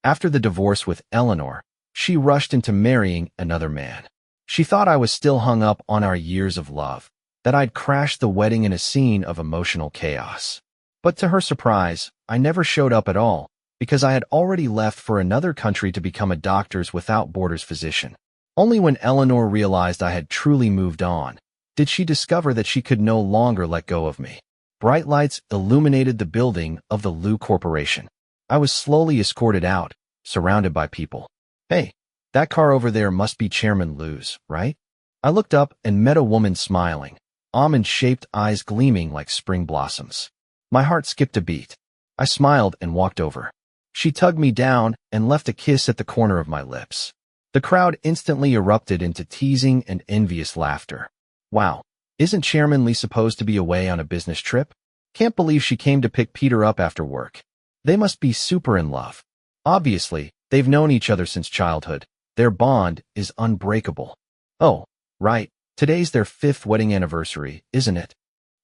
After the divorce with Eleanor, she rushed into marrying another man. She thought I was still hung up on our years of love, that I'd crashed the wedding in a scene of emotional chaos. But to her surprise, I never showed up at all, because I had already left for another country to become a Doctors Without Borders physician. Only when Eleanor realized I had truly moved on, did she discover that she could no longer let go of me. Bright lights illuminated the building of the Liu Corporation. I was slowly escorted out, surrounded by people. Hey, that car over there must be Chairman Liu's, right? I looked up and met a woman smiling, almond-shaped eyes gleaming like spring blossoms. My heart skipped a beat. I smiled and walked over. She tugged me down and left a kiss at the corner of my lips. The crowd instantly erupted into teasing and envious laughter. Wow, isn't Chairman Li supposed to be away on a business trip? Can't believe she came to pick Peter up after work. They must be super in love. Obviously, they've known each other since childhood. Their bond is unbreakable. Oh, right, today's their 5th wedding anniversary, isn't it?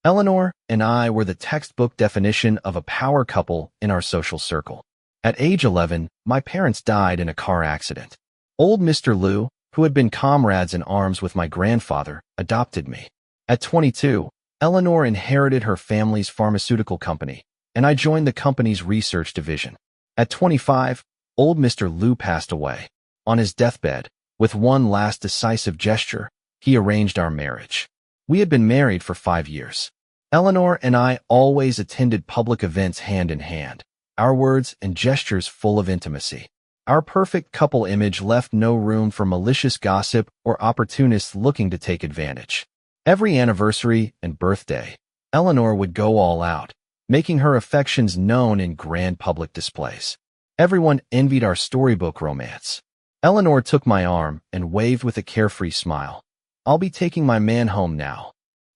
Eleanor and I were the textbook definition of a power couple in our social circle. At age 11, my parents died in a car accident. Old Mr. Liu, who had been comrades in arms with my grandfather, adopted me. At 22, Eleanor inherited her family's pharmaceutical company, and I joined the company's research division. At 25, old Mr. Liu passed away. On his deathbed, with one last decisive gesture, he arranged our marriage. We had been married for 5 years. Eleanor and I always attended public events hand in hand, our words and gestures full of intimacy. Our perfect couple image left no room for malicious gossip or opportunists looking to take advantage. Every anniversary and birthday, Eleanor would go all out, making her affections known in grand public displays. Everyone envied our storybook romance. Eleanor took my arm and waved with a carefree smile. I'll be taking my man home now.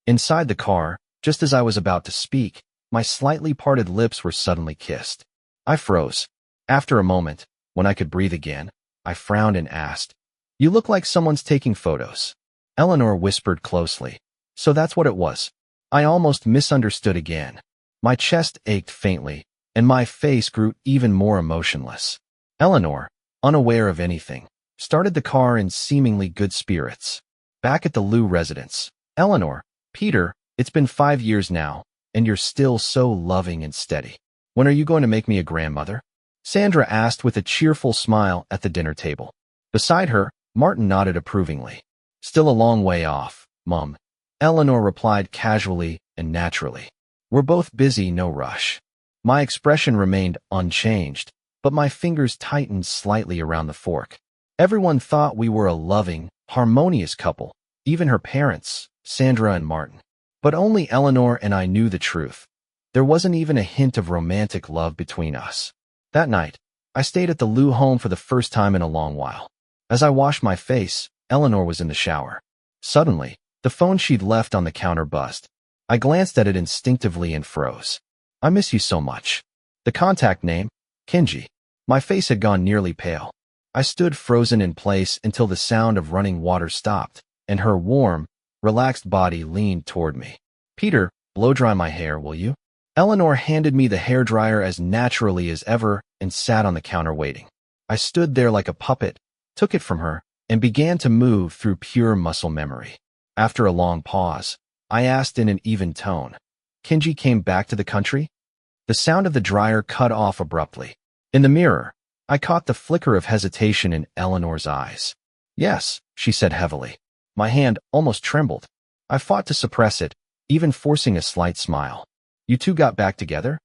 Inside the car, just as I was about to speak, my slightly parted lips were suddenly kissed. I froze. After a moment, when I could breathe again, I frowned and asked, "You look like someone's taking photos." Eleanor whispered closely. So that's what it was. I almost misunderstood again. My chest ached faintly, and my face grew even more emotionless. Eleanor, unaware of anything, started the car in seemingly good spirits. Back at the Liu residence, Eleanor, Peter, it's been 5 years now, and you're still so loving and steady. When are you going to make me a grandmother? Sandra asked with a cheerful smile at the dinner table. Beside her, Martin nodded approvingly. Still a long way off, Mum. Eleanor replied casually and naturally. We're both busy, no rush. My expression remained unchanged, but my fingers tightened slightly around the fork. Everyone thought we were a loving, harmonious couple, even her parents, Sandra and Martin. But only Eleanor and I knew the truth. There wasn't even a hint of romantic love between us. That night, I stayed at the Liu home for the first time in a long while. As I washed my face, Eleanor was in the shower. Suddenly, the phone she'd left on the counter buzzed. I glanced at it instinctively and froze. I miss you so much. The contact name, Kenji. My face had gone nearly pale. I stood frozen in place until the sound of running water stopped, and her warm, relaxed body leaned toward me. Peter, blow dry my hair, will you? Eleanor handed me the hairdryer as naturally as ever and sat on the counter waiting. I stood there like a puppet, took it from her, and began to move through pure muscle memory. After a long pause, I asked in an even tone, Kenji came back to the country? The sound of the dryer cut off abruptly. In the mirror, I caught the flicker of hesitation in Eleanor's eyes. Yes, she said heavily. My hand almost trembled. I fought to suppress it, even forcing a slight smile. You two got back together?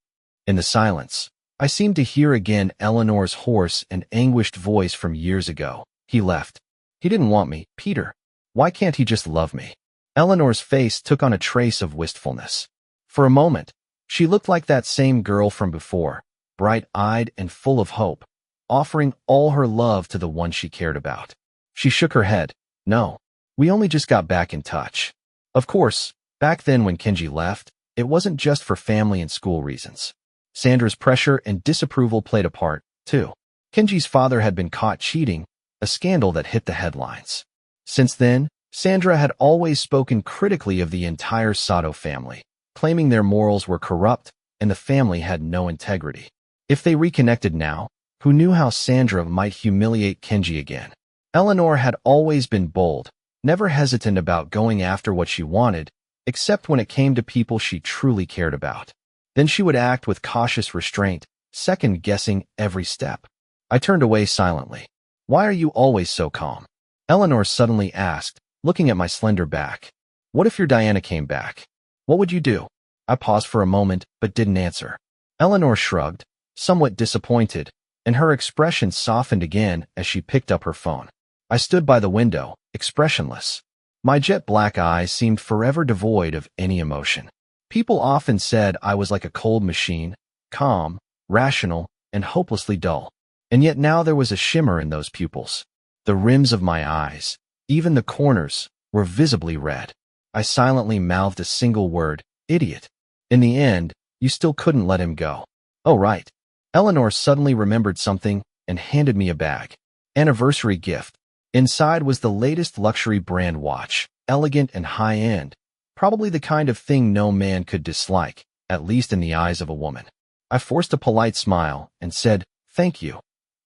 In the silence, I seemed to hear again Eleanor's hoarse and anguished voice from years ago. He left. He didn't want me, Peter. Why can't he just love me? Eleanor's face took on a trace of wistfulness. For a moment, she looked like that same girl from before, bright-eyed and full of hope, offering all her love to the one she cared about. She shook her head. No, we only just got back in touch. Of course, back then when Kenji left, it wasn't just for family and school reasons. Sandra's pressure and disapproval played a part, too. Kenji's father had been caught cheating, a scandal that hit the headlines. Since then, Sandra had always spoken critically of the entire Sato family, claiming their morals were corrupt and the family had no integrity. If they reconnected now, Who knew how Sandra might humiliate Kenji again? Eleanor had always been bold, never hesitant about going after what she wanted, except when it came to people she truly cared about. Then she would act with cautious restraint, second-guessing every step. I turned away silently. "Why are you always so calm?" Eleanor suddenly asked, looking at my slender back. "What if your Diana came back? What would you do?" I paused for a moment, but didn't answer. Eleanor shrugged, somewhat disappointed, and her expression softened again as she picked up her phone. I stood by the window, expressionless. My jet-black eyes seemed forever devoid of any emotion. People often said I was like a cold machine, calm, rational, and hopelessly dull. And yet now there was a shimmer in those pupils. The rims of my eyes, even the corners, were visibly red. I silently mouthed a single word, "Idiot." In the end, you still couldn't let him go. Oh, right. Eleanor suddenly remembered something and handed me a bag. Anniversary gift. Inside was the latest luxury brand watch, elegant and high-end, probably the kind of thing no man could dislike, at least in the eyes of a woman. I forced a polite smile and said, "Thank you,"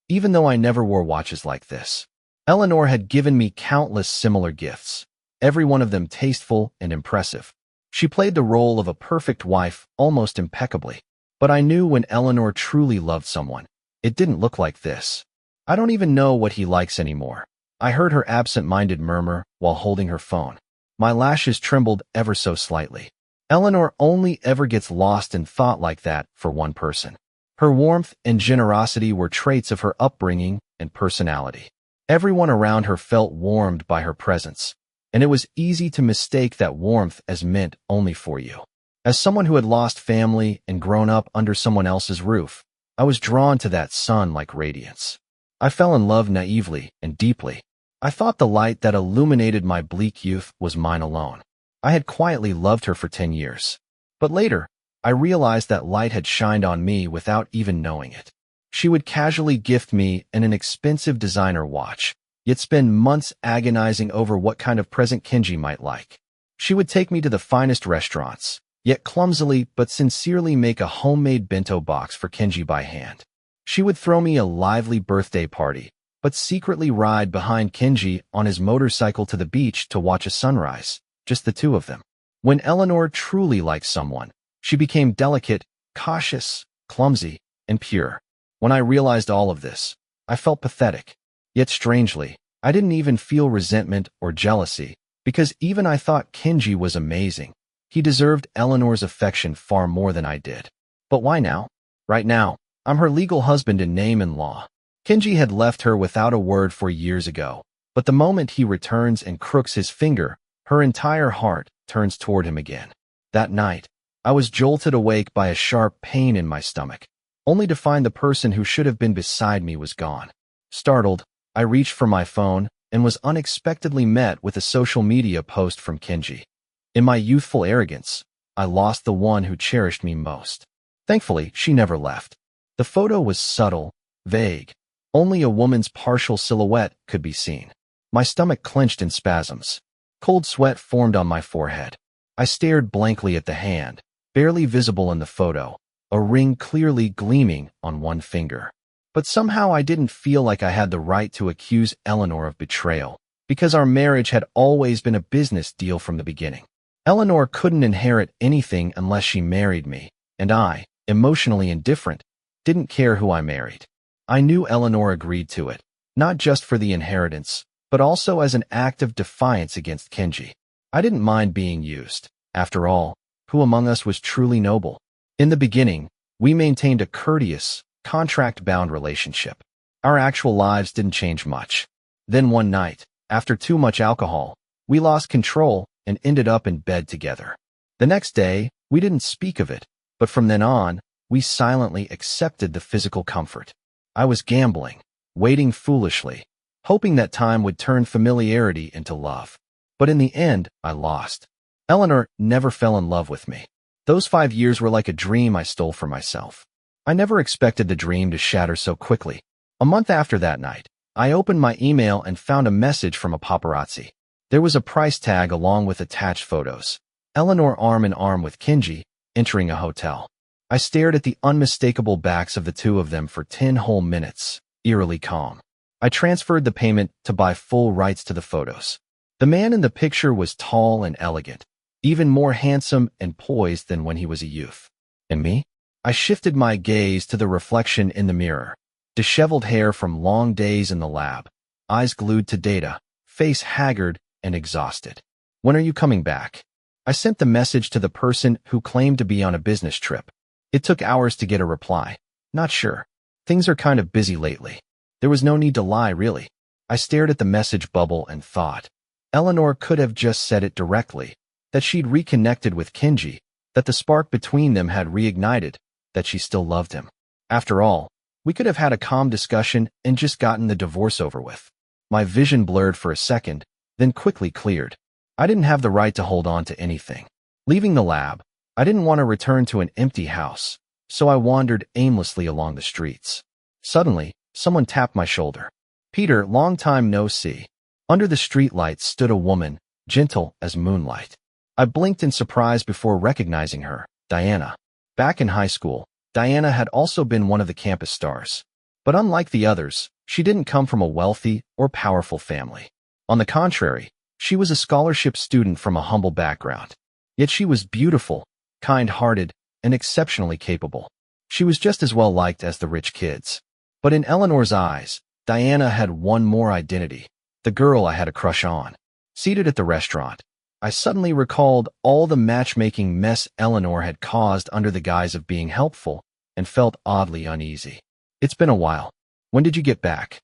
even though I never wore watches like this. Eleanor had given me countless similar gifts, every one of them tasteful and impressive. She played the role of a perfect wife almost impeccably. But I knew when Eleanor truly loved someone, it didn't look like this. "I don't even know what he likes anymore," I heard her absent-minded murmur while holding her phone. My lashes trembled ever so slightly. Eleanor only ever gets lost in thought like that for one person. Her warmth and generosity were traits of her upbringing and personality. Everyone around her felt warmed by her presence, and it was easy to mistake that warmth as meant only for you. As someone who had lost family and grown up under someone else's roof, I was drawn to that sun-like radiance. I fell in love naively and deeply. I thought the light that illuminated my bleak youth was mine alone. I had quietly loved her for 10 years. But later, I realized that light had shined on me without even knowing it. She would casually gift me an expensive designer watch, yet spend months agonizing over what kind of present Kenji might like. She would take me to the finest restaurants, yet clumsily but sincerely make a homemade bento box for Kenji by hand. She would throw me a lively birthday party, but secretly ride behind Kenji on his motorcycle to the beach to watch a sunrise, just the two of them. When Eleanor truly liked someone, she became delicate, cautious, clumsy, and pure. When I realized all of this, I felt pathetic. Yet strangely, I didn't even feel resentment or jealousy, because even I thought Kenji was amazing. He deserved Eleanor's affection far more than I did. But why now? Right now, I'm her legal husband in name and law. Kenji had left her without a word 4 years ago, but the moment he returns and crooks his finger, her entire heart turns toward him again. That night, I was jolted awake by a sharp pain in my stomach, only to find the person who should have been beside me was gone. Startled, I reached for my phone and was unexpectedly met with a social media post from Kenji. In my youthful arrogance, I lost the one who cherished me most. Thankfully, she never left. The photo was subtle, vague. Only a woman's partial silhouette could be seen. My stomach clenched in spasms. Cold sweat formed on my forehead. I stared blankly at the hand, barely visible in the photo, a ring clearly gleaming on one finger. But somehow I didn't feel like I had the right to accuse Eleanor of betrayal, because our marriage had always been a business deal from the beginning. Eleanor couldn't inherit anything unless she married me, and I, emotionally indifferent, didn't care who I married. I knew Eleanor agreed to it, not just for the inheritance, but also as an act of defiance against Kenji. I didn't mind being used. After all, who among us was truly noble? In the beginning, we maintained a courteous, contract-bound relationship. Our actual lives didn't change much. Then one night, after too much alcohol, we lost control and ended up in bed together. The next day, we didn't speak of it, but from then on, we silently accepted the physical comfort. I was gambling, waiting foolishly, hoping that time would turn familiarity into love. But in the end, I lost. Eleanor never fell in love with me. Those 5 years were like a dream I stole for myself. I never expected the dream to shatter so quickly. A month after that night, I opened my email and found a message from a paparazzi. There was a price tag along with attached photos. Eleanor arm in arm with Kenji, entering a hotel. I stared at the unmistakable backs of the two of them for 10 whole minutes, eerily calm. I transferred the payment to buy full rights to the photos. The man in the picture was tall and elegant, even more handsome and poised than when he was a youth. And me? I shifted my gaze to the reflection in the mirror. Disheveled hair from long days in the lab, eyes glued to data, face haggard and exhausted. When are you coming back? I sent the message to the person who claimed to be on a business trip. It took hours to get a reply. Not sure. Things are kind of busy lately. There was no need to lie, really. I stared at the message bubble and thought. Eleanor could have just said it directly, that she'd reconnected with Kenji, that the spark between them had reignited, that she still loved him. After all, we could have had a calm discussion and just gotten the divorce over with. My vision blurred for a second, then quickly cleared. I didn't have the right to hold on to anything. Leaving the lab, I didn't want to return to an empty house, so I wandered aimlessly along the streets. Suddenly, someone tapped my shoulder. Peter, long time no see. Under the streetlights stood a woman, gentle as moonlight. I blinked in surprise before recognizing her, Diana. Back in high school, Diana had also been one of the campus stars. But unlike the others, she didn't come from a wealthy or powerful family. On the contrary, she was a scholarship student from a humble background. Yet she was beautiful, kind-hearted, and exceptionally capable. She was just as well liked as the rich kids. But in Eleanor's eyes, Diana had one more identity, the girl I had a crush on. Seated at the restaurant, I suddenly recalled all the matchmaking mess Eleanor had caused under the guise of being helpful and felt oddly uneasy. It's been a while. When did you get back?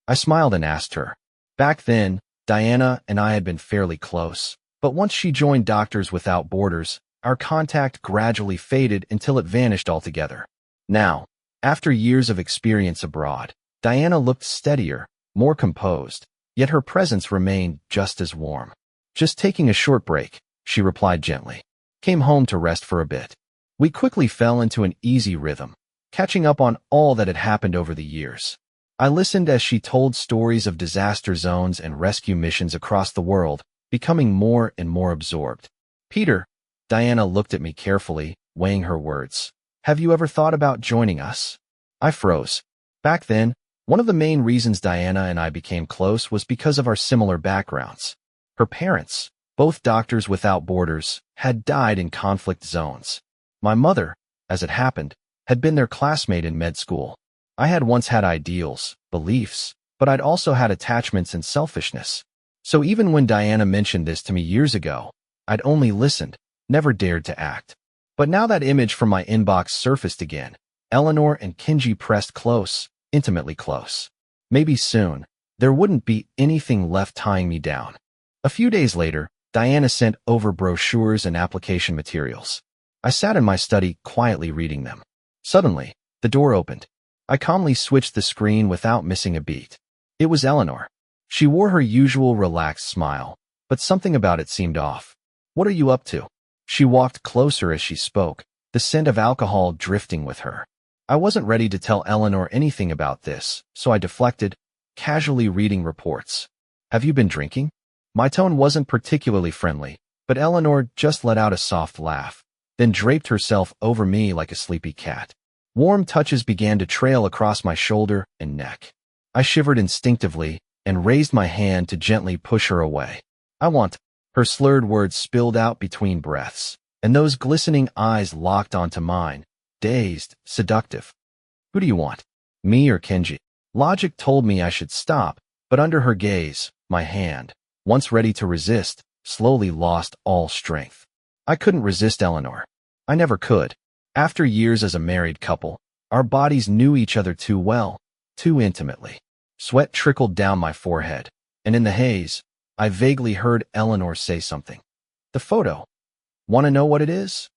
I smiled and asked her. Back then, Diana and I had been fairly close, but once she joined Doctors Without Borders, our contact gradually faded until it vanished altogether. Now, after years of experience abroad, Diana looked steadier, more composed, yet her presence remained just as warm. Just taking a short break, she replied gently. Came home to rest for a bit. We quickly fell into an easy rhythm, catching up on all that had happened over the years. I listened as she told stories of disaster zones and rescue missions across the world, becoming more and more absorbed. Peter, Diana looked at me carefully, weighing her words. Have you ever thought about joining us? I froze. Back then, one of the main reasons Diana and I became close was because of our similar backgrounds. Her parents, both Doctors Without Borders, had died in conflict zones. My mother, as it happened, had been their classmate in med school. I had once had ideals, beliefs, but I'd also had attachments and selfishness. So even when Diana mentioned this to me years ago, I'd only listened, never dared to act. But now that image from my inbox surfaced again. Eleanor and Kenji pressed close, intimately close. Maybe soon, there wouldn't be anything left tying me down. A few days later, Diana sent over brochures and application materials. I sat in my study quietly reading them. Suddenly, the door opened. I calmly switched the screen without missing a beat. It was Eleanor. She wore her usual relaxed smile, but something about it seemed off. What are you up to? She walked closer as she spoke, the scent of alcohol drifting with her. I wasn't ready to tell Eleanor anything about this, so I deflected, casually reading reports. Have you been drinking? My tone wasn't particularly friendly, but Eleanor just let out a soft laugh, then draped herself over me like a sleepy cat. Warm touches began to trail across my shoulder and neck. I shivered instinctively and raised my hand to gently push her away. I want. Her slurred words spilled out between breaths, and those glistening eyes locked onto mine, dazed, seductive. Who do you want? Me or Kenji? Logic told me I should stop, but under her gaze, my hand, once ready to resist, slowly lost all strength. I couldn't resist Eleanor. I never could. After years as a married couple, our bodies knew each other too well, too intimately. Sweat trickled down my forehead, and in the haze, I vaguely heard Eleanor say something. The photo. Want to know what it is?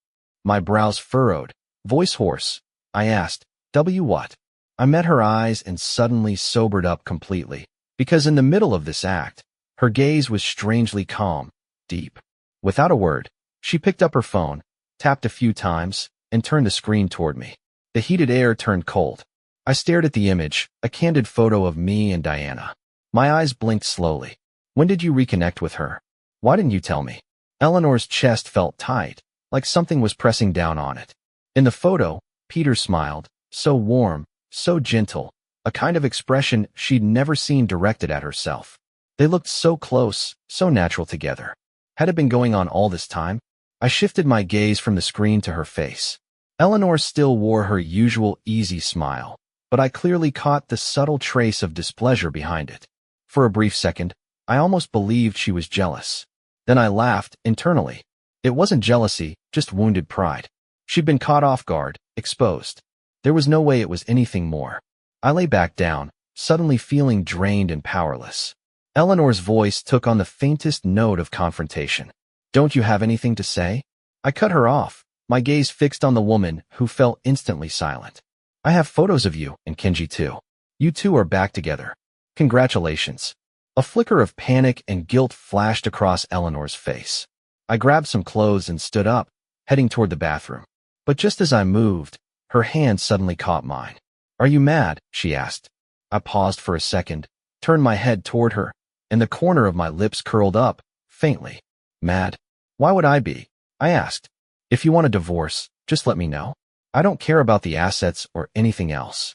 My brows furrowed, voice hoarse. I asked, what? I met her eyes and suddenly sobered up completely, because in the middle of this act, her gaze was strangely calm, deep. Without a word, she picked up her phone, tapped a few times, and turned the screen toward me. The heated air turned cold. I stared at the image, a candid photo of me and Diana. My eyes blinked slowly. When did you reconnect with her? Why didn't you tell me? Eleanor's chest felt tight, like something was pressing down on it. In the photo, Peter smiled, so warm, so gentle, a kind of expression she'd never seen directed at herself. They looked so close, so natural together. Had it been going on all this time? I shifted my gaze from the screen to her face. Eleanor still wore her usual easy smile, but I clearly caught the subtle trace of displeasure behind it. For a brief second, I almost believed she was jealous. Then I laughed internally. It wasn't jealousy, just wounded pride. She'd been caught off guard, exposed. There was no way it was anything more. I lay back down, suddenly feeling drained and powerless. Eleanor's voice took on the faintest note of confrontation. "Don't you have anything to say?" I cut her off, my gaze fixed on the woman who fell instantly silent. "I have photos of you and Kenji too. You two are back together. Congratulations." A flicker of panic and guilt flashed across Eleanor's face. I grabbed some clothes and stood up, heading toward the bathroom. But just as I moved, her hand suddenly caught mine. "Are you mad?" she asked. I paused for a second, turned my head toward her, and the corner of my lips curled up, faintly. "Mad? Why would I be?" I asked. "If you want a divorce, just let me know. I don't care about the assets or anything else."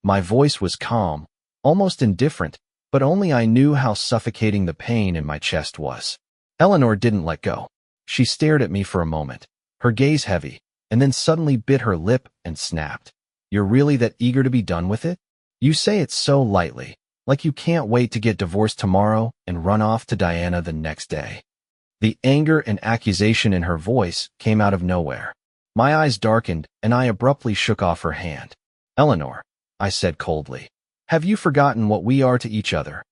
My voice was calm, almost indifferent, but only I knew how suffocating the pain in my chest was. Eleanor didn't let go. She stared at me for a moment, her gaze heavy, and then suddenly bit her lip and snapped. "You're really that eager to be done with it? You say it so lightly, like you can't wait to get divorced tomorrow and run off to Diana the next day." The anger and accusation in her voice came out of nowhere. My eyes darkened, and I abruptly shook off her hand. "Eleanor," I said coldly, "have you forgotten what we are to each other?"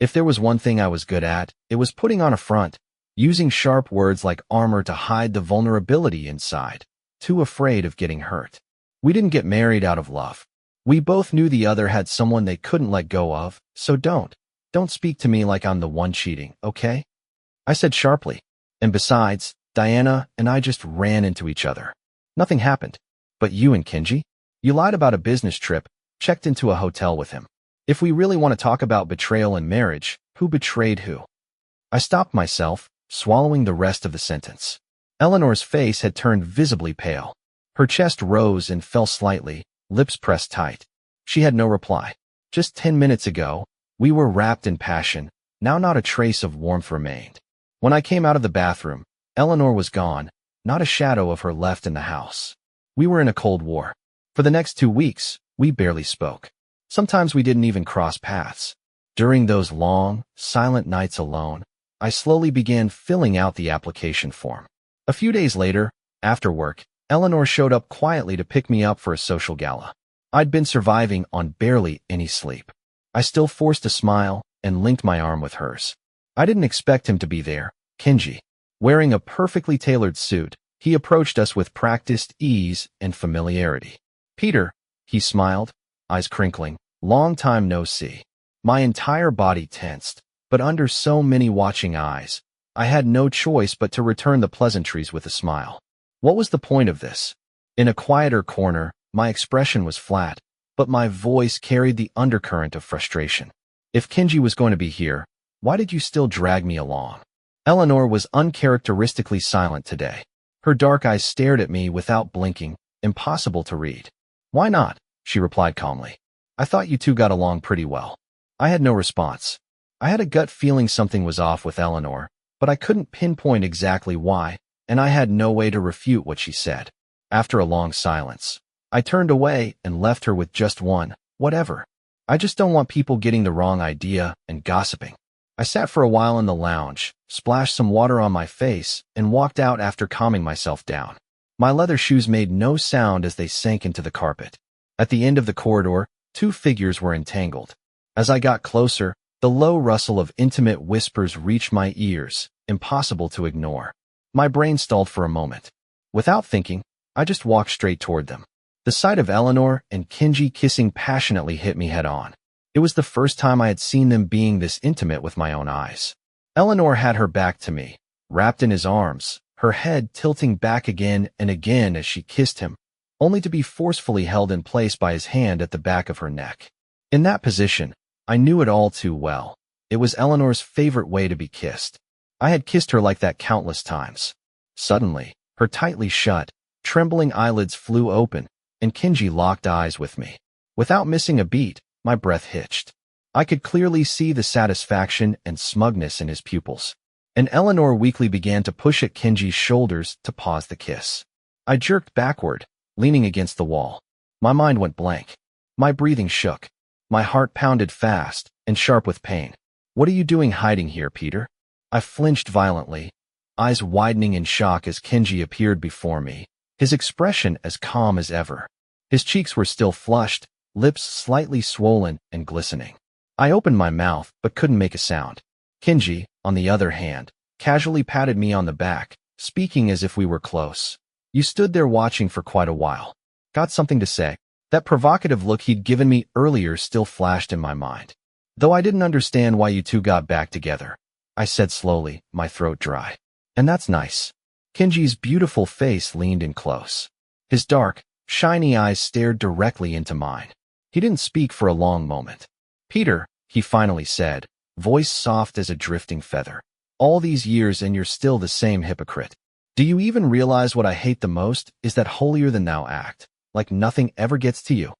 If there was one thing I was good at, it was putting on a front, using sharp words like armor to hide the vulnerability inside, too afraid of getting hurt. We didn't get married out of love. We both knew the other had someone they couldn't let go of, so don't speak to me like I'm the one cheating, okay? I said sharply. And besides, Diana and I just ran into each other. Nothing happened. But you and Kenji? You lied about a business trip, checked into a hotel with him. If we really want to talk about betrayal and marriage, who betrayed who? I stopped myself, swallowing the rest of the sentence. Eleanor's face had turned visibly pale. Her chest rose and fell slightly, lips pressed tight. She had no reply. Just 10 minutes ago, we were wrapped in passion. Now not a trace of warmth remained. When I came out of the bathroom, Eleanor was gone, not a shadow of her left in the house. We were in a cold war. For the next 2 weeks, we barely spoke. Sometimes we didn't even cross paths. During those long, silent nights alone, I slowly began filling out the application form. A few days later, after work, Eleanor showed up quietly to pick me up for a social gala. I'd been surviving on barely any sleep. I still forced a smile and linked my arm with hers. I didn't expect him to be there, Kenji. Wearing a perfectly tailored suit, he approached us with practiced ease and familiarity. "Peter," he smiled, eyes crinkling, "long time no see." My entire body tensed, but under so many watching eyes, I had no choice but to return the pleasantries with a smile. What was the point of this? In a quieter corner, my expression was flat, but my voice carried the undercurrent of frustration. If Kenji was going to be here, why did you still drag me along? Eleanor was uncharacteristically silent today. Her dark eyes stared at me without blinking, impossible to read. "Why not?" she replied calmly. "I thought you two got along pretty well." I had no response. I had a gut feeling something was off with Eleanor, but I couldn't pinpoint exactly why, and I had no way to refute what she said. After a long silence, I turned away and left her with just one, "Whatever. I just don't want people getting the wrong idea and gossiping." I sat for a while in the lounge, splashed some water on my face, and walked out after calming myself down. My leather shoes made no sound as they sank into the carpet. At the end of the corridor, 2 figures were entangled. As I got closer, the low rustle of intimate whispers reached my ears, impossible to ignore. My brain stalled for a moment. Without thinking, I just walked straight toward them. The sight of Eleanor and Kenji kissing passionately hit me head on. It was the first time I had seen them being this intimate with my own eyes. Eleanor had her back to me, wrapped in his arms, her head tilting back again and again as she kissed him, only to be forcefully held in place by his hand at the back of her neck. In that position, I knew it all too well. It was Eleanor's favorite way to be kissed. I had kissed her like that countless times. Suddenly, her tightly shut, Trembling eyelids flew open, and Kenji locked eyes with me. Without missing a beat, my breath hitched. I could clearly see the satisfaction and smugness in his pupils. And Eleanor weakly began to push at Kenji's shoulders to pause the kiss. I jerked backward, leaning against the wall. My mind went blank. My breathing shook. My heart pounded fast and sharp with pain. What are you doing hiding here, Peter? I flinched violently, eyes widening in shock as Kenji appeared before me, his expression as calm as ever. His cheeks were still flushed, lips slightly swollen and glistening. I opened my mouth but couldn't make a sound. Kenji, on the other hand, casually patted me on the back, speaking as if we were close. You stood there watching for quite a while. Got something to say? That provocative look he'd given me earlier still flashed in my mind. Though I didn't understand why you two got back together, I said slowly, my throat dry. And that's nice. Kenji's beautiful face leaned in close. His dark, shiny eyes stared directly into mine. He didn't speak for a long moment. Peter, he finally said, voice soft as a drifting feather. All these years and you're still the same hypocrite. Do you even realize what I hate the most is that holier-than-thou act, like nothing ever gets to you?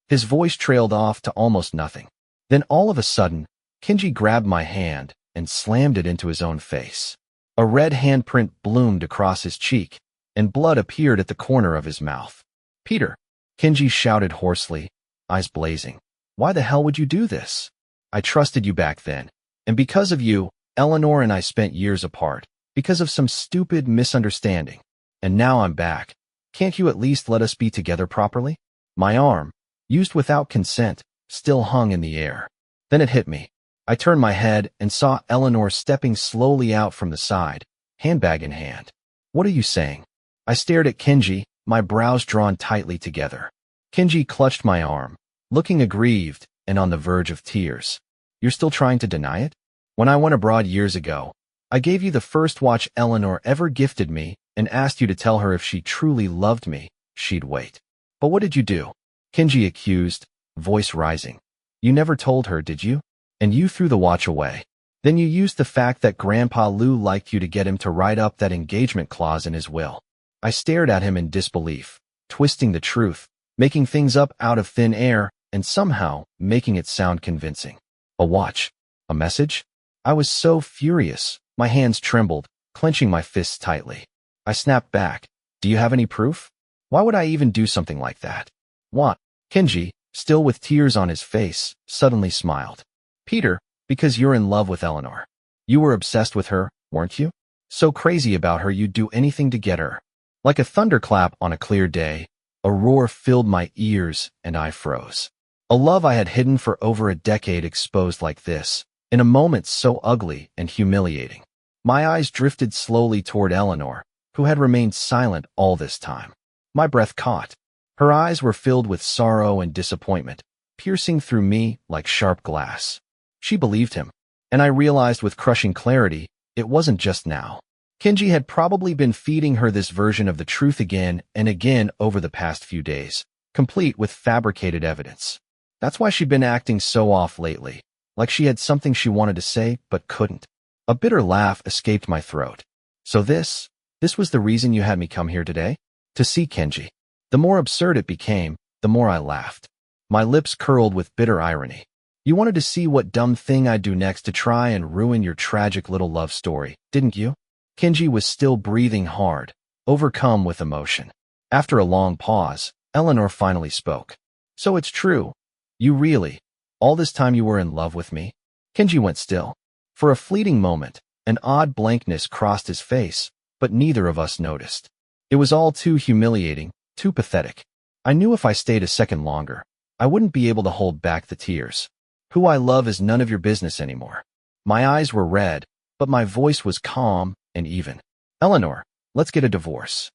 His voice trailed off to almost nothing. Then all of a sudden, Kenji grabbed my hand and slammed it into his own face. A red handprint bloomed across his cheek, and blood appeared at the corner of his mouth. Peter, Kenji shouted hoarsely, eyes blazing. Why the hell would you do this? I trusted you back then, and because of you, Eleanor and I spent years apart, because of some stupid misunderstanding. And now I'm back. Can't you at least let us be together properly? My arm, used without consent, still hung in the air. Then it hit me. I turned my head and saw Eleanor stepping slowly out from the side, handbag in hand. What are you saying? I stared at Kenji, my brows drawn tightly together. Kenji clutched my arm, looking aggrieved and on the verge of tears. You're still trying to deny it? When I went abroad years ago, I gave you the first watch Eleanor ever gifted me and asked you to tell her if she truly loved me, she'd wait. But what did you do? Kenji accused, voice rising. You never told her, did you? And you threw the watch away. Then you used the fact that Grandpa Lou liked you to get him to write up that engagement clause in his will. I stared at him in disbelief, twisting the truth, making things up out of thin air, and somehow making it sound convincing. A watch? A message? I was so furious, my hands trembled, clenching my fists tightly. I snapped back. Do you have any proof? Why would I even do something like that? What? Kenji, still with tears on his face, suddenly smiled. Peter, because you're in love with Eleanor. You were obsessed with her, weren't you? So crazy about her you'd do anything to get her. Like a thunderclap on a clear day, a roar filled my ears and I froze. A love I had hidden for over a decade exposed like this, in a moment so ugly and humiliating. My eyes drifted slowly toward Eleanor, who had remained silent all this time. My breath caught. Her eyes were filled with sorrow and disappointment, piercing through me like sharp glass. She believed him, and I realized with crushing clarity, it wasn't just now. Kenji had probably been feeding her this version of the truth again and again over the past few days, complete with fabricated evidence. That's why she'd been acting so off lately, like she had something she wanted to say but couldn't. A bitter laugh escaped my throat. So this was the reason you had me come here today? To see Kenji. The more absurd it became, the more I laughed. My lips curled with bitter irony. You wanted to see what dumb thing I'd do next to try and ruin your tragic little love story, didn't you? Kenji was still breathing hard, overcome with emotion. After a long pause, Eleanor finally spoke. So it's true. You really, all this time you were in love with me? Kenji went still. For a fleeting moment, an odd blankness crossed his face, but neither of us noticed. It was all too humiliating, too pathetic. I knew if I stayed a second longer, I wouldn't be able to hold back the tears. Who I love is none of your business anymore. My eyes were red, but my voice was calm and even. Eleanor, let's get a divorce.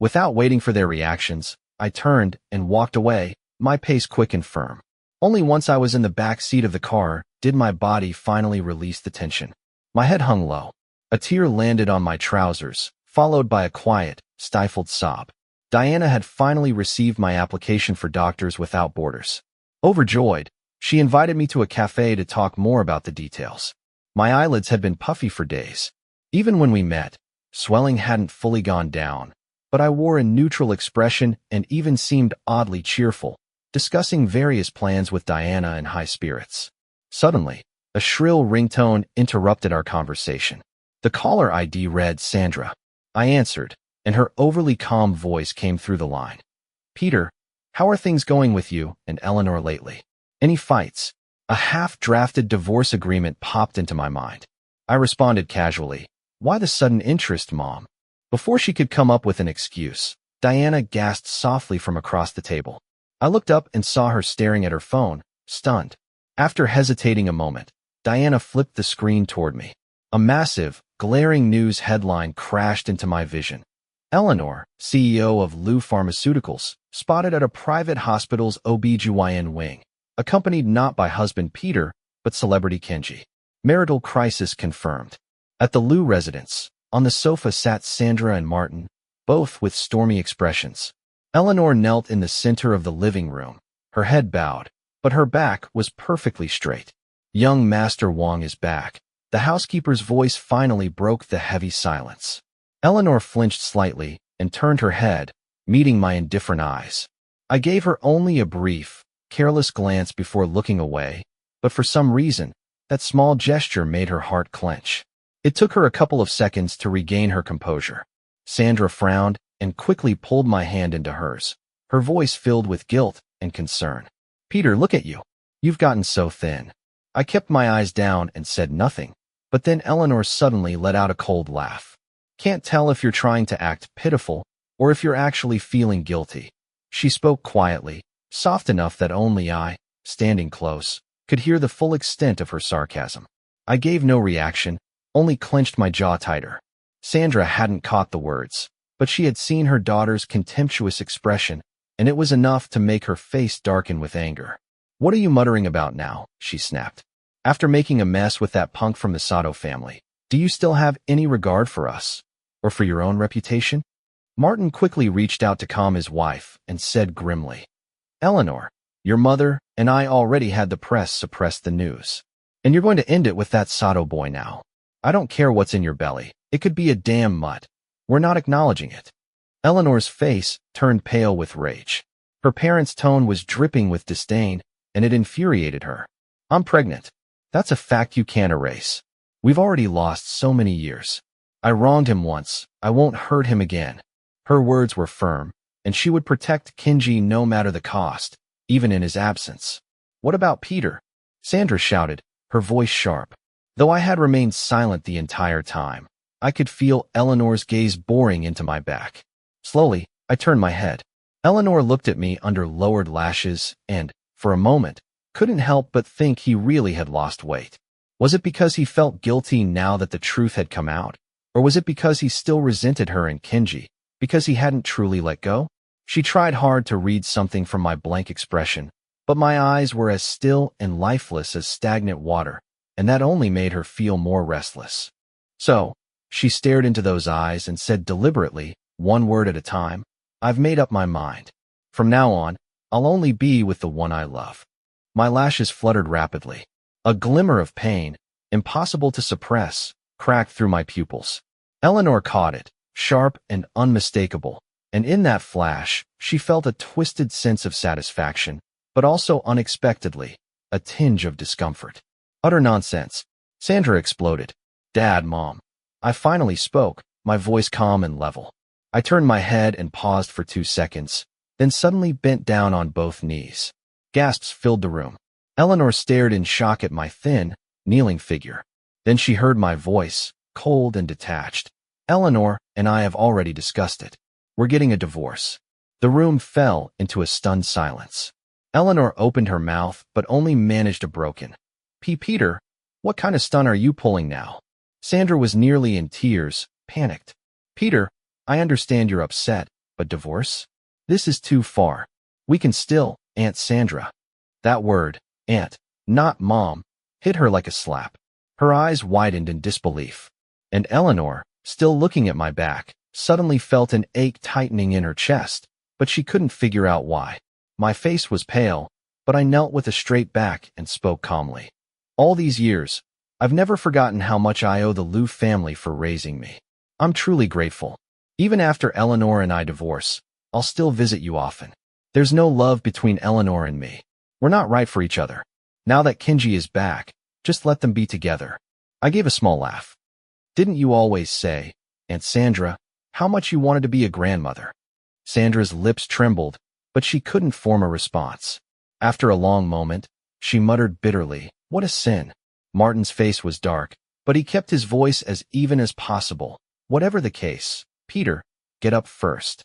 Without waiting for their reactions, I turned and walked away, my pace quick and firm. Only once I was in the back seat of the car did my body finally release the tension. My head hung low. A tear landed on my trousers, followed by a quiet, stifled sob. Diana had finally received my application for Doctors Without Borders. Overjoyed, she invited me to a cafe to talk more about the details. My eyelids had been puffy for days. Even when we met, swelling hadn't fully gone down, but I wore a neutral expression and even seemed oddly cheerful, discussing various plans with Diana in high spirits. Suddenly, a shrill ringtone interrupted our conversation. The caller ID read Sandra. I answered, and her overly calm voice came through the line. Peter, how are things going with you and Eleanor lately? Any fights? A half-drafted divorce agreement popped into my mind. I responded casually, why the sudden interest, Mom? Before she could come up with an excuse, Diana gasped softly from across the table. I looked up and saw her staring at her phone, stunned. After hesitating a moment, Diana flipped the screen toward me. A massive, glaring news headline crashed into my vision. Eleanor, CEO of Lou Pharmaceuticals, spotted at a private hospital's OB/GYN wing, accompanied not by husband Peter, but celebrity Kenji. Marital crisis confirmed. At the Lou residence, on the sofa sat Sandra and Martin, both with stormy expressions. Eleanor knelt in the center of the living room, her head bowed, but her back was perfectly straight. Young Master Wong is back. The housekeeper's voice finally broke the heavy silence. Eleanor flinched slightly and turned her head, meeting my indifferent eyes. I gave her only a brief, careless glance before looking away, but for some reason, that small gesture made her heart clench. It took her a couple of seconds to regain her composure. Sandra frowned and quickly pulled my hand into hers, her voice filled with guilt and concern. Peter, look at you. You've gotten so thin. I kept my eyes down and said nothing, but then Eleanor suddenly let out a cold laugh. Can't tell if you're trying to act pitiful or if you're actually feeling guilty. She spoke quietly, soft enough that only I, standing close, could hear the full extent of her sarcasm. I gave no reaction, only clenched my jaw tighter. Sandra hadn't caught the words, but she had seen her daughter's contemptuous expression, and it was enough to make her face darken with anger. What are you muttering about now? She snapped. After making a mess with that punk from the Sato family, do you still have any regard for us? Or for your own reputation? Martin quickly reached out to calm his wife and said grimly, Eleanor, your mother and I already had the press suppress the news. And you're going to end it with that Sato boy now. I don't care what's in your belly. It could be a damn mutt. We're not acknowledging it. Eleanor's face turned pale with rage. Her parents' tone was dripping with disdain, and it infuriated her. I'm pregnant. That's a fact you can't erase. We've already lost so many years. I wronged him once. I won't hurt him again. Her words were firm, and she would protect Kenji no matter the cost, even in his absence. What about Peter? Sandra shouted, her voice sharp. Though I had remained silent the entire time, I could feel Eleanor's gaze boring into my back. Slowly, I turned my head. Eleanor looked at me under lowered lashes and, for a moment, couldn't help but think he really had lost weight. Was it because he felt guilty now that the truth had come out? Or was it because he still resented her and Kenji, because he hadn't truly let go? She tried hard to read something from my blank expression, but my eyes were as still and lifeless as stagnant water, and that only made her feel more restless. So, she stared into those eyes and said deliberately, one word at a time, I've made up my mind. From now on, I'll only be with the one I love. My lashes fluttered rapidly. A glimmer of pain, impossible to suppress, cracked through my pupils. Eleanor caught it, sharp and unmistakable, and in that flash, she felt a twisted sense of satisfaction, but also unexpectedly, a tinge of discomfort. Utter nonsense. Sandra exploded. Dad, Mom. I finally spoke, my voice calm and level. I turned my head and paused for 2 seconds, then suddenly bent down on both knees. Gasps filled the room. Eleanor stared in shock at my thin, kneeling figure. Then she heard my voice, cold and detached. Eleanor and I have already discussed it. We're getting a divorce. The room fell into a stunned silence. Eleanor opened her mouth but only managed a broken. Peter, what kind of stunt are you pulling now? Sandra was nearly in tears, panicked. Peter, I understand you're upset, but divorce? This is too far. We can still, Aunt Sandra. That word, Aunt, not Mom, hit her like a slap. Her eyes widened in disbelief. And Eleanor, still looking at my back, suddenly felt an ache tightening in her chest, but she couldn't figure out why. My face was pale, but I knelt with a straight back and spoke calmly. All these years, I've never forgotten how much I owe the Liu family for raising me. I'm truly grateful. Even after Eleanor and I divorce, I'll still visit you often. There's no love between Eleanor and me. We're not right for each other. Now that Kenji is back, just let them be together." I gave a small laugh. "Didn't you always say, Aunt Sandra, how much you wanted to be a grandmother?" Sandra's lips trembled, but she couldn't form a response. After a long moment, she muttered bitterly, "What a sin." Martin's face was dark, but he kept his voice as even as possible. "Whatever the case, Peter, get up first."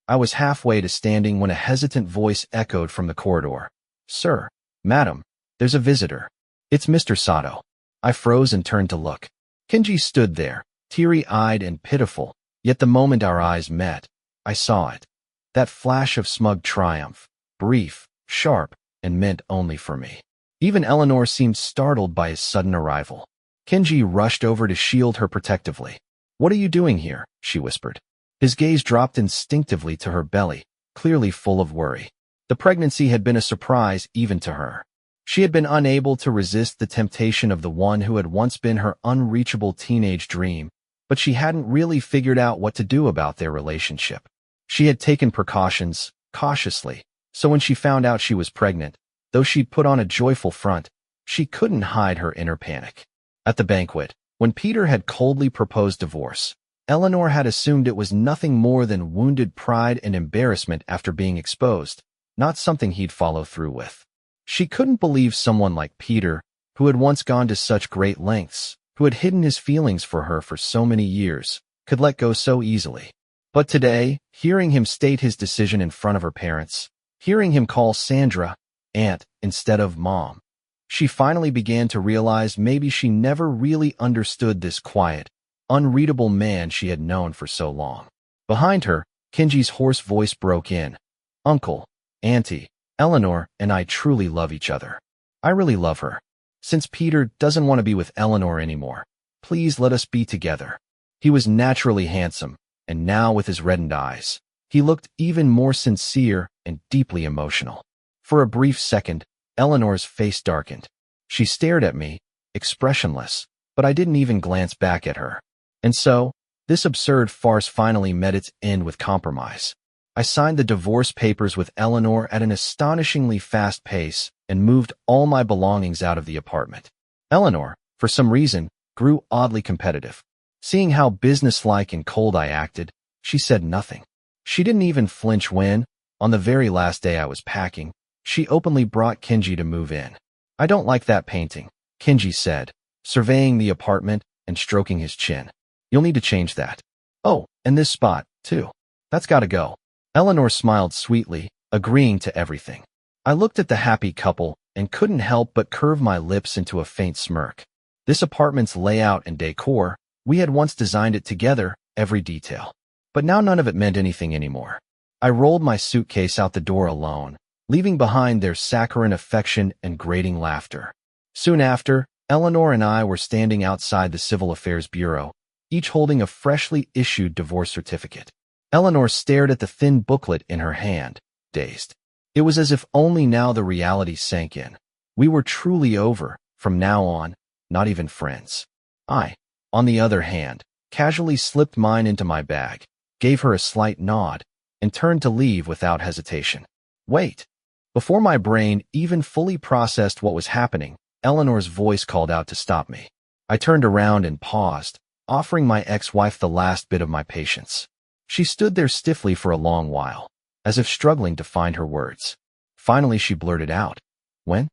I was halfway to standing when a hesitant voice echoed from the corridor. "Sir, madam, there's a visitor. It's Mr. Sato." I froze and turned to look. Kenji stood there, teary-eyed and pitiful, yet the moment our eyes met, I saw it. That flash of smug triumph, brief, sharp, and meant only for me. Even Eleanor seemed startled by his sudden arrival. Kenji rushed over to shield her protectively. "What are you doing here?" she whispered. His gaze dropped instinctively to her belly, clearly full of worry. The pregnancy had been a surprise even to her. She had been unable to resist the temptation of the one who had once been her unreachable teenage dream, but she hadn't really figured out what to do about their relationship. She had taken precautions, cautiously, so when she found out she was pregnant, though she'd put on a joyful front, she couldn't hide her inner panic. At the banquet, when Peter had coldly proposed divorce, Eleanor had assumed it was nothing more than wounded pride and embarrassment after being exposed, not something he'd follow through with. She couldn't believe someone like Peter, who had once gone to such great lengths, who had hidden his feelings for her for so many years, could let go so easily. But today, hearing him state his decision in front of her parents, hearing him call Sandra Aunt instead of Mom, she finally began to realize maybe she never really understood this quiet, unreadable man she had known for so long. Behind her, Kenji's hoarse voice broke in. "Uncle, Auntie, Eleanor and I truly love each other. I really love her. Since Peter doesn't want to be with Eleanor anymore, please let us be together." He was naturally handsome, and now with his reddened eyes, he looked even more sincere and deeply emotional. For a brief second, Eleanor's face darkened. She stared at me, expressionless, but I didn't even glance back at her. And so, this absurd farce finally met its end with compromise. I signed the divorce papers with Eleanor at an astonishingly fast pace and moved all my belongings out of the apartment. Eleanor, for some reason, grew oddly competitive. Seeing how businesslike and cold I acted, she said nothing. She didn't even flinch when, on the very last day I was packing, she openly brought Kenji to move in. "I don't like that painting," Kenji said, surveying the apartment and stroking his chin. "You'll need to change that. Oh, and this spot, too. That's gotta go." Eleanor smiled sweetly, agreeing to everything. I looked at the happy couple and couldn't help but curve my lips into a faint smirk. This apartment's layout and decor, we had once designed it together, every detail. But now none of it meant anything anymore. I rolled my suitcase out the door alone, leaving behind their saccharine affection and grating laughter. Soon after, Eleanor and I were standing outside the Civil Affairs Bureau, each holding a freshly issued divorce certificate. Eleanor stared at the thin booklet in her hand, dazed. It was as if only now the reality sank in. We were truly over, from now on, not even friends. I, on the other hand, casually slipped mine into my bag, gave her a slight nod, and turned to leave without hesitation. "Wait." Before my brain even fully processed what was happening, Eleanor's voice called out to stop me. I turned around and paused, offering my ex-wife the last bit of my patience. She stood there stiffly for a long while, as if struggling to find her words. Finally, she blurted out, When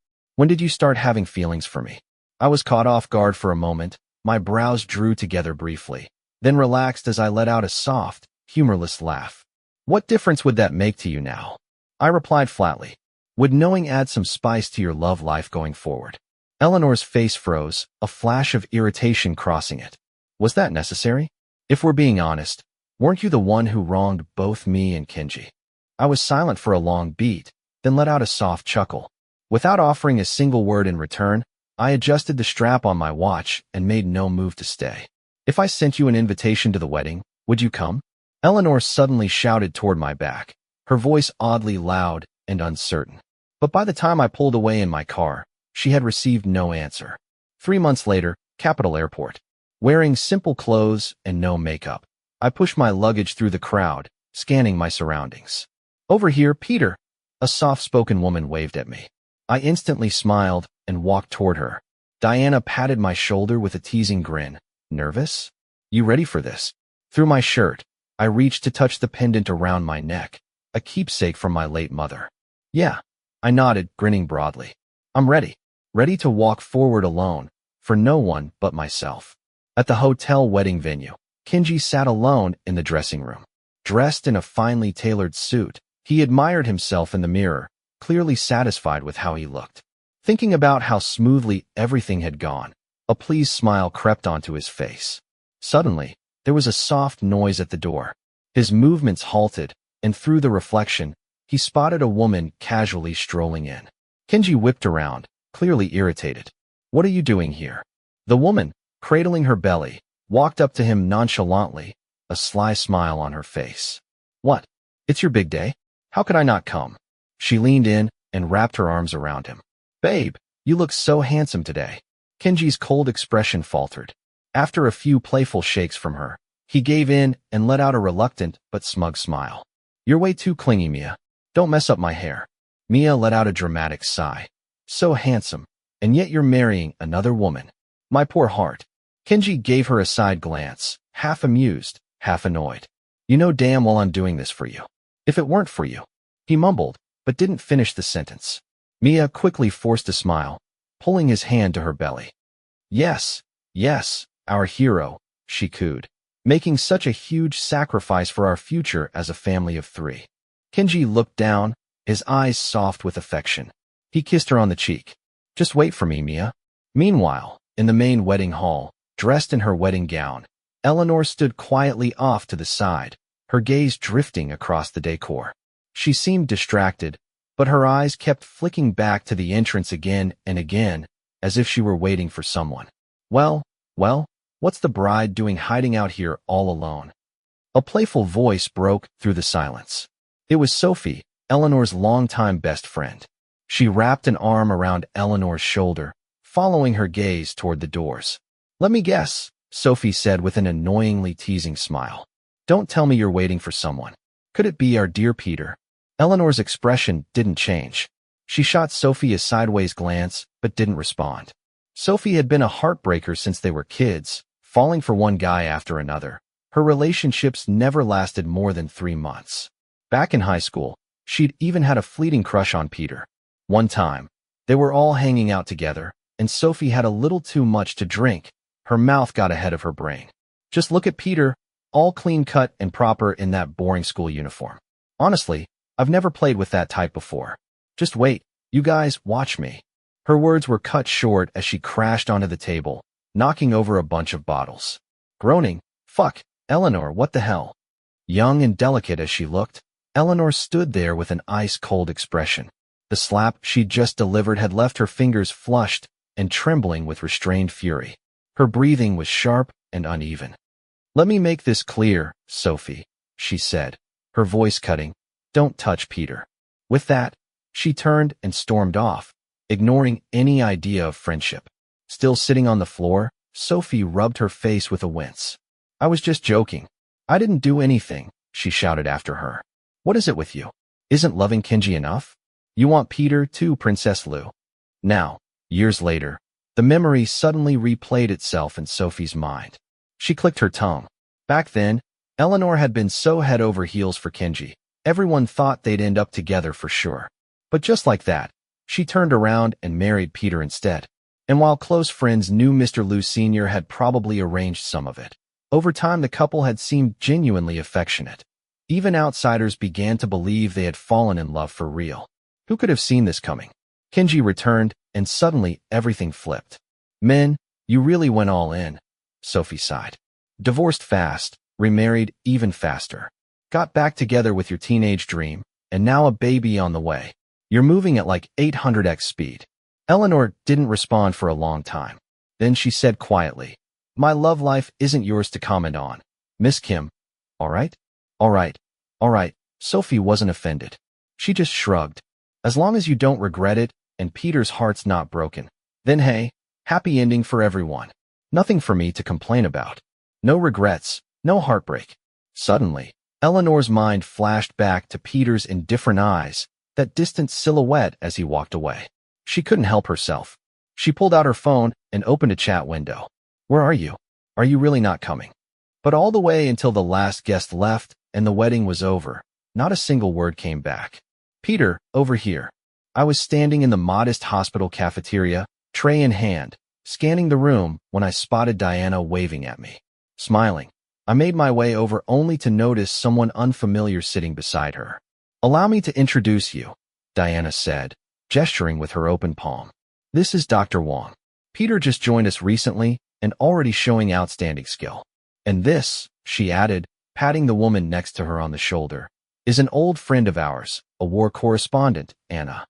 did you start having feelings for me?" I was caught off guard for a moment, my brows drew together briefly, then relaxed as I let out a soft, humorless laugh. "What difference would that make to you now?" I replied flatly. "Would knowing add some spice to your love life going forward?" Eleanor's face froze, a flash of irritation crossing it. "Was that necessary? If we're being honest, weren't you the one who wronged both me and Kenji?" I was silent for a long beat, then let out a soft chuckle. Without offering a single word in return, I adjusted the strap on my watch and made no move to stay. "If I sent you an invitation to the wedding, would you come?" Eleanor suddenly shouted toward my back, her voice oddly loud and uncertain. But by the time I pulled away in my car, she had received no answer. 3 months later, Capital Airport. Wearing simple clothes and no makeup, I pushed my luggage through the crowd, scanning my surroundings. Over here, Peter. A soft-spoken woman waved at me. I instantly smiled and walked toward her. Diana patted my shoulder with a teasing grin. Nervous? You ready for this? Through my shirt, I reached to touch the pendant around my neck, a keepsake from my late mother. Yeah, I nodded, grinning broadly. I'm ready. Ready to walk forward alone, for no one but myself. At the hotel wedding venue, Kenji sat alone in the dressing room. Dressed in a finely tailored suit, he admired himself in the mirror, clearly satisfied with how he looked. Thinking about how smoothly everything had gone, a pleased smile crept onto his face. Suddenly, there was a soft noise at the door. His movements halted, and through the reflection, he spotted a woman casually strolling in. Kenji whipped around, clearly irritated. What are you doing here? The woman, cradling her belly, walked up to him nonchalantly, a sly smile on her face. What? It's your big day? How could I not come? She leaned in and wrapped her arms around him. Babe, you look so handsome today. Kenji's cold expression faltered. After a few playful shakes from her, he gave in and let out a reluctant but smug smile. You're way too clingy, Mia. Don't mess up my hair. Mia let out a dramatic sigh. So handsome, and yet you're marrying another woman. My poor heart. Kenji gave her a side glance, half amused, half annoyed. You know damn well I'm doing this for you. If it weren't for you. He mumbled, but didn't finish the sentence. Mia quickly forced a smile, pulling his hand to her belly. Yes, our hero, she cooed, making such a huge sacrifice for our future as a family of three. Kenji looked down, his eyes soft with affection. He kissed her on the cheek. Just wait for me, Mia. Meanwhile, in the main wedding hall, dressed in her wedding gown, Eleanor stood quietly off to the side, her gaze drifting across the decor. She seemed distracted, but her eyes kept flicking back to the entrance again and again, as if she were waiting for someone. Well, what's the bride doing hiding out here all alone? A playful voice broke through the silence. It was Sophie, Eleanor's longtime best friend. She wrapped an arm around Eleanor's shoulder, following her gaze toward the doors. Let me guess, Sophie said with an annoyingly teasing smile. Don't tell me you're waiting for someone. Could it be our dear Peter? Eleanor's expression didn't change. She shot Sophie a sideways glance, but didn't respond. Sophie had been a heartbreaker since they were kids, falling for one guy after another. Her relationships never lasted more than 3 months. Back in high school, she'd even had a fleeting crush on Peter. One time, they were all hanging out together, and Sophie had a little too much to drink. Her mouth got ahead of her brain. Just look at Peter, all clean-cut and proper in that boring school uniform. Honestly, I've never played with that type before. Just wait, you guys, watch me. Her words were cut short as she crashed onto the table, knocking over a bunch of bottles. Groaning, fuck, Eleanor, what the hell? Young and delicate as she looked, Eleanor stood there with an ice-cold expression. The slap she'd just delivered had left her fingers flushed and trembling with restrained fury. Her breathing was sharp and uneven. Let me make this clear, Sophie, she said, her voice cutting. Don't touch Peter. With that, she turned and stormed off, ignoring any idea of friendship. Still sitting on the floor, Sophie rubbed her face with a wince. I was just joking. I didn't do anything, she shouted after her. What is it with you? Isn't loving Kenji enough? You want Peter too, Princess Lou. Now, years later, the memory suddenly replayed itself in Sophie's mind. She clicked her tongue. Back then, Eleanor had been so head over heels for Kenji. Everyone thought they'd end up together for sure. But just like that, she turned around and married Peter instead. And while close friends knew Mr. Lou Sr. had probably arranged some of it, over time the couple had seemed genuinely affectionate. Even outsiders began to believe they had fallen in love for real. Who could have seen this coming? Kenji returned, and suddenly everything flipped. Men, you really went all in, Sophie sighed. Divorced fast, remarried even faster. Got back together with your teenage dream, and now a baby on the way. You're moving at like 800x speed. Eleanor didn't respond for a long time. Then she said quietly, my love life isn't yours to comment on. Miss Kim. All right? Sophie wasn't offended. She just shrugged. As long as you don't regret it, and Peter's heart's not broken, then hey, happy ending for everyone. Nothing for me to complain about. No regrets, no heartbreak. Suddenly, Eleanor's mind flashed back to Peter's indifferent eyes, that distant silhouette as he walked away. She couldn't help herself. She pulled out her phone and opened a chat window. "Where are you? Are you really not coming?" But all the way until the last guest left and the wedding was over, not a single word came back. "Peter, over here." I was standing in the modest hospital cafeteria, tray in hand, scanning the room when I spotted Diana waving at me. Smiling, I made my way over only to notice someone unfamiliar sitting beside her. "Allow me to introduce you," Diana said, gesturing with her open palm. "This is Dr. Wong. Peter just joined us recently and already showing outstanding skill. And this," she added, patting the woman next to her on the shoulder, "is an old friend of ours, a war correspondent, Anna."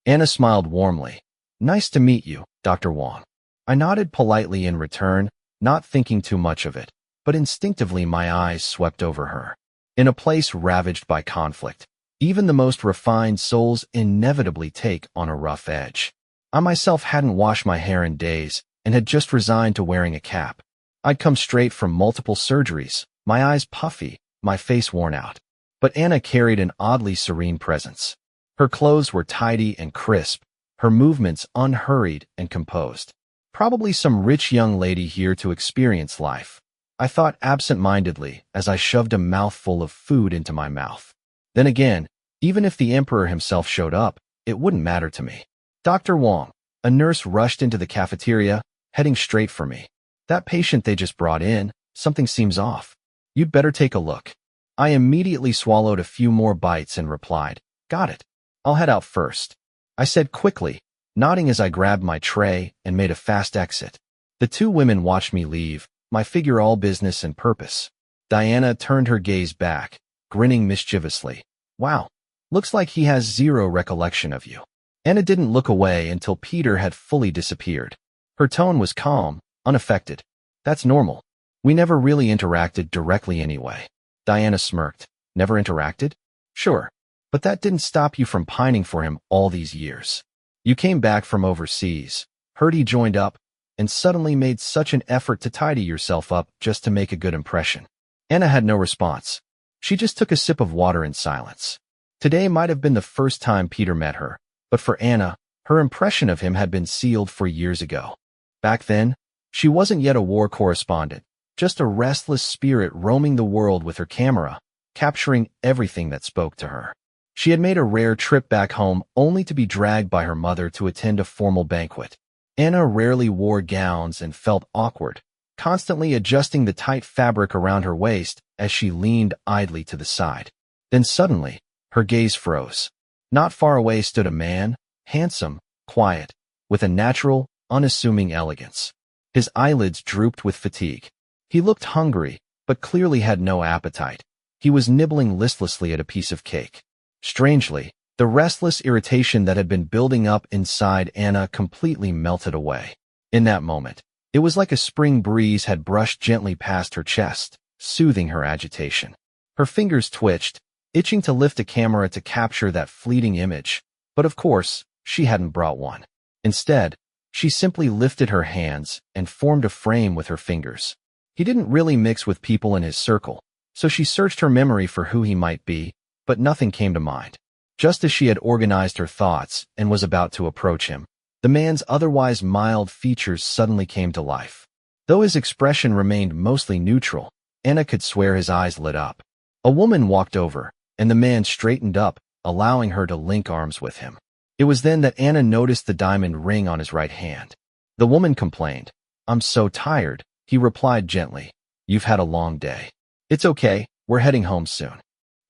Anna smiled warmly. "Nice to meet you, Dr. Wong." I nodded politely in return, not thinking too much of it, but instinctively my eyes swept over her. In a place ravaged by conflict, even the most refined souls inevitably take on a rough edge. I myself hadn't washed my hair in days and had just resigned to wearing a cap. I'd come straight from multiple surgeries, my eyes puffy, my face worn out. But Anna carried an oddly serene presence. Her clothes were tidy and crisp, her movements unhurried and composed. Probably some rich young lady here to experience life, I thought absent-mindedly as I shoved a mouthful of food into my mouth. Then again, even if the emperor himself showed up, it wouldn't matter to me. "Dr. Wong," a nurse rushed into the cafeteria, heading straight for me. "That patient they just brought in, something seems off. You'd better take a look." I immediately swallowed a few more bites and replied, "Got it. I'll head out first," I said quickly, nodding as I grabbed my tray and made a fast exit. The two women watched me leave, my figure all business and purpose. Diana turned her gaze back, grinning mischievously. "Wow, looks like he has zero recollection of you." Anna didn't look away until Peter had fully disappeared. Her tone was calm, unaffected. "That's normal. We never really interacted directly anyway." Diana smirked. "Never interacted?" "Sure. But that didn't stop you from pining for him all these years. You came back from overseas, heard he joined up, and suddenly made such an effort to tidy yourself up just to make a good impression." Anna had no response. She just took a sip of water in silence. Today might have been the first time Peter met her, but for Anna, her impression of him had been sealed for years ago. Back then, she wasn't yet a war correspondent, just a restless spirit roaming the world with her camera, capturing everything that spoke to her. She had made a rare trip back home only to be dragged by her mother to attend a formal banquet. Anna rarely wore gowns and felt awkward, constantly adjusting the tight fabric around her waist as she leaned idly to the side. Then suddenly, her gaze froze. Not far away stood a man, handsome, quiet, with a natural, unassuming elegance. His eyelids drooped with fatigue. He looked hungry, but clearly had no appetite. He was nibbling listlessly at a piece of cake. Strangely, the restless irritation that had been building up inside Anna completely melted away. In that moment, it was like a spring breeze had brushed gently past her chest, soothing her agitation. Her fingers twitched, itching to lift a camera to capture that fleeting image, but of course, she hadn't brought one. Instead, she simply lifted her hands and formed a frame with her fingers. He didn't really mix with people in his circle, so she searched her memory for who he might be, but nothing came to mind. Just as she had organized her thoughts and was about to approach him, the man's otherwise mild features suddenly came to life. Though his expression remained mostly neutral, Anna could swear his eyes lit up. A woman walked over, and the man straightened up, allowing her to link arms with him. It was then that Anna noticed the diamond ring on his right hand. The woman complained. "I'm so tired," he replied gently. "You've had a long day." "It's okay, we're heading home soon."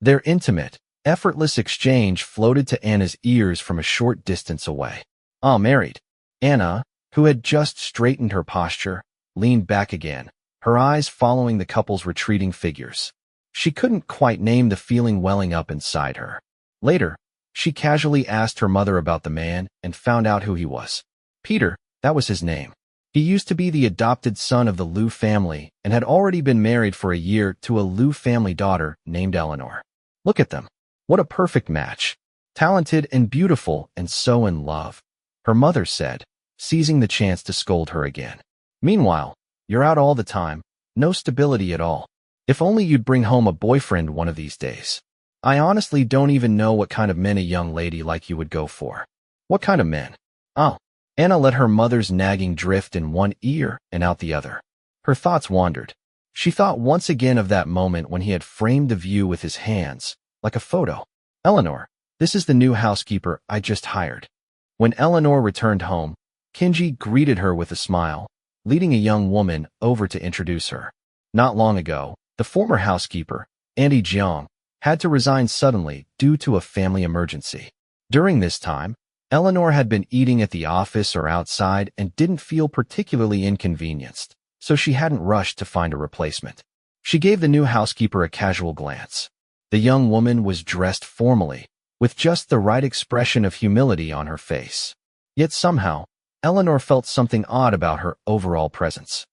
Their intimate, effortless exchange floated to Anna's ears from a short distance away. Married. Anna, who had just straightened her posture, leaned back again, her eyes following the couple's retreating figures. She couldn't quite name the feeling welling up inside her. Later, she casually asked her mother about the man and found out who he was. Peter, that was his name. He used to be the adopted son of the Liu family and had already been married for a year to a Liu family daughter named Eleanor. Look at them. What a perfect match. Talented and beautiful and so in love, her mother said, seizing the chance to scold her again. Meanwhile, you're out all the time, no stability at all. If only you'd bring home a boyfriend one of these days. I honestly don't even know what kind of men a young lady like you would go for. What kind of men? Oh. Anna let her mother's nagging drift in one ear and out the other. Her thoughts wandered. She thought once again of that moment when he had framed the view with his hands, like a photo. Eleanor, this is the new housekeeper I just hired. When Eleanor returned home, Kenji greeted her with a smile, leading a young woman over to introduce her. Not long ago, the former housekeeper, Andy Jeong, had to resign suddenly due to a family emergency. During this time, Eleanor had been eating at the office or outside and didn't feel particularly inconvenienced, so she hadn't rushed to find a replacement. She gave the new housekeeper a casual glance. The young woman was dressed formally, with just the right expression of humility on her face. Yet somehow, Eleanor felt something odd about her overall presence.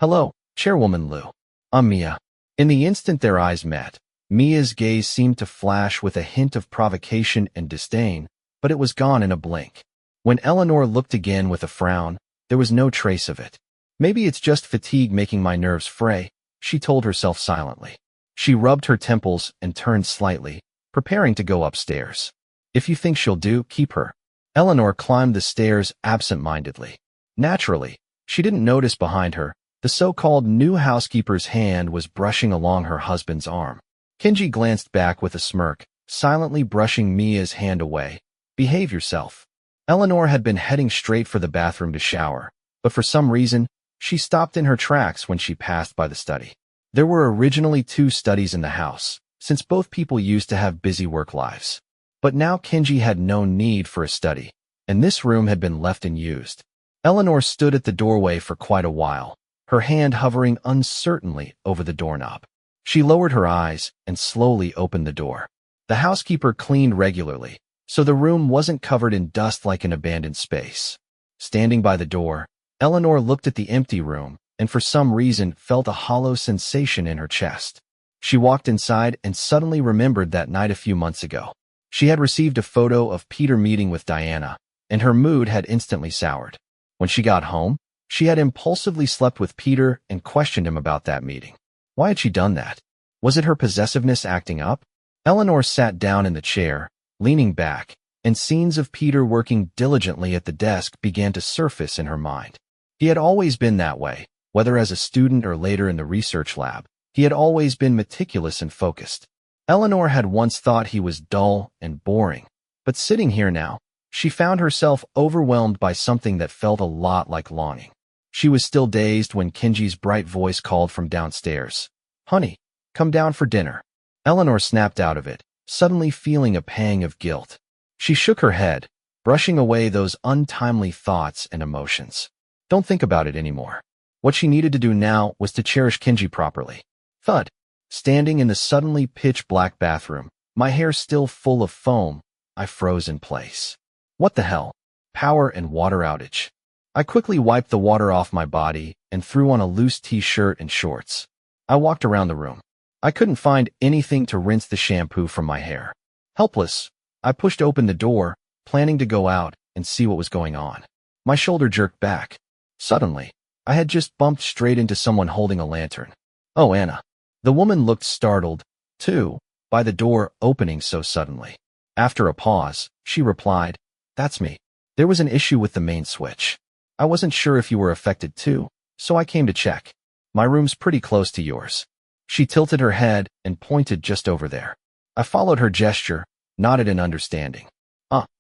Hello, Chairwoman Liu. I'm Mia. In the instant their eyes met, Mia's gaze seemed to flash with a hint of provocation and disdain, but it was gone in a blink. When Eleanor looked again with a frown, there was no trace of it. Maybe it's just fatigue making my nerves fray, she told herself silently. She rubbed her temples and turned slightly, preparing to go upstairs. If you think she'll do, keep her. Eleanor climbed the stairs absent-mindedly. Naturally, she didn't notice behind her, the so-called new housekeeper's hand was brushing along her husband's arm. Kenji glanced back with a smirk, silently brushing Mia's hand away. Behave yourself. Eleanor had been heading straight for the bathroom to shower, but for some reason, she stopped in her tracks when she passed by the study. There were originally 2 studies in the house, since both people used to have busy work lives. But now Kenji had no need for a study, and this room had been left unused. Eleanor stood at the doorway for quite a while, her hand hovering uncertainly over the doorknob. She lowered her eyes and slowly opened the door. The housekeeper cleaned regularly, so the room wasn't covered in dust like an abandoned space. Standing by the door, Eleanor looked at the empty room and for some reason felt a hollow sensation in her chest. She walked inside and suddenly remembered that night a few months ago. She had received a photo of Peter meeting with Diana, and her mood had instantly soured. When she got home, she had impulsively slept with Peter and questioned him about that meeting. Why had she done that? Was it her possessiveness acting up? Eleanor sat down in the chair, leaning back, and scenes of Peter working diligently at the desk began to surface in her mind. He had always been that way, whether as a student or later in the research lab. He had always been meticulous and focused. Eleanor had once thought he was dull and boring, but sitting here now, she found herself overwhelmed by something that felt a lot like longing. She was still dazed when Kenji's bright voice called from downstairs. Honey, come down for dinner. Eleanor snapped out of it, suddenly feeling a pang of guilt. She shook her head, brushing away those untimely thoughts and emotions. Don't think about it anymore. What she needed to do now was to cherish Kenji properly. Thud. Standing in the suddenly pitch-black bathroom, my hair still full of foam, I froze in place. What the hell? Power and water outage. I quickly wiped the water off my body and threw on a loose t-shirt and shorts. I walked around the room. I couldn't find anything to rinse the shampoo from my hair. Helpless, I pushed open the door, planning to go out and see what was going on. My shoulder jerked back. Suddenly, I had just bumped straight into someone holding a lantern. Oh, Anna. The woman looked startled, too, by the door opening so suddenly. After a pause, she replied, That's me. There was an issue with the main switch. I wasn't sure if you were affected too, so I came to check. My room's pretty close to yours. She tilted her head and pointed just over there. I followed her gesture, nodded in understanding.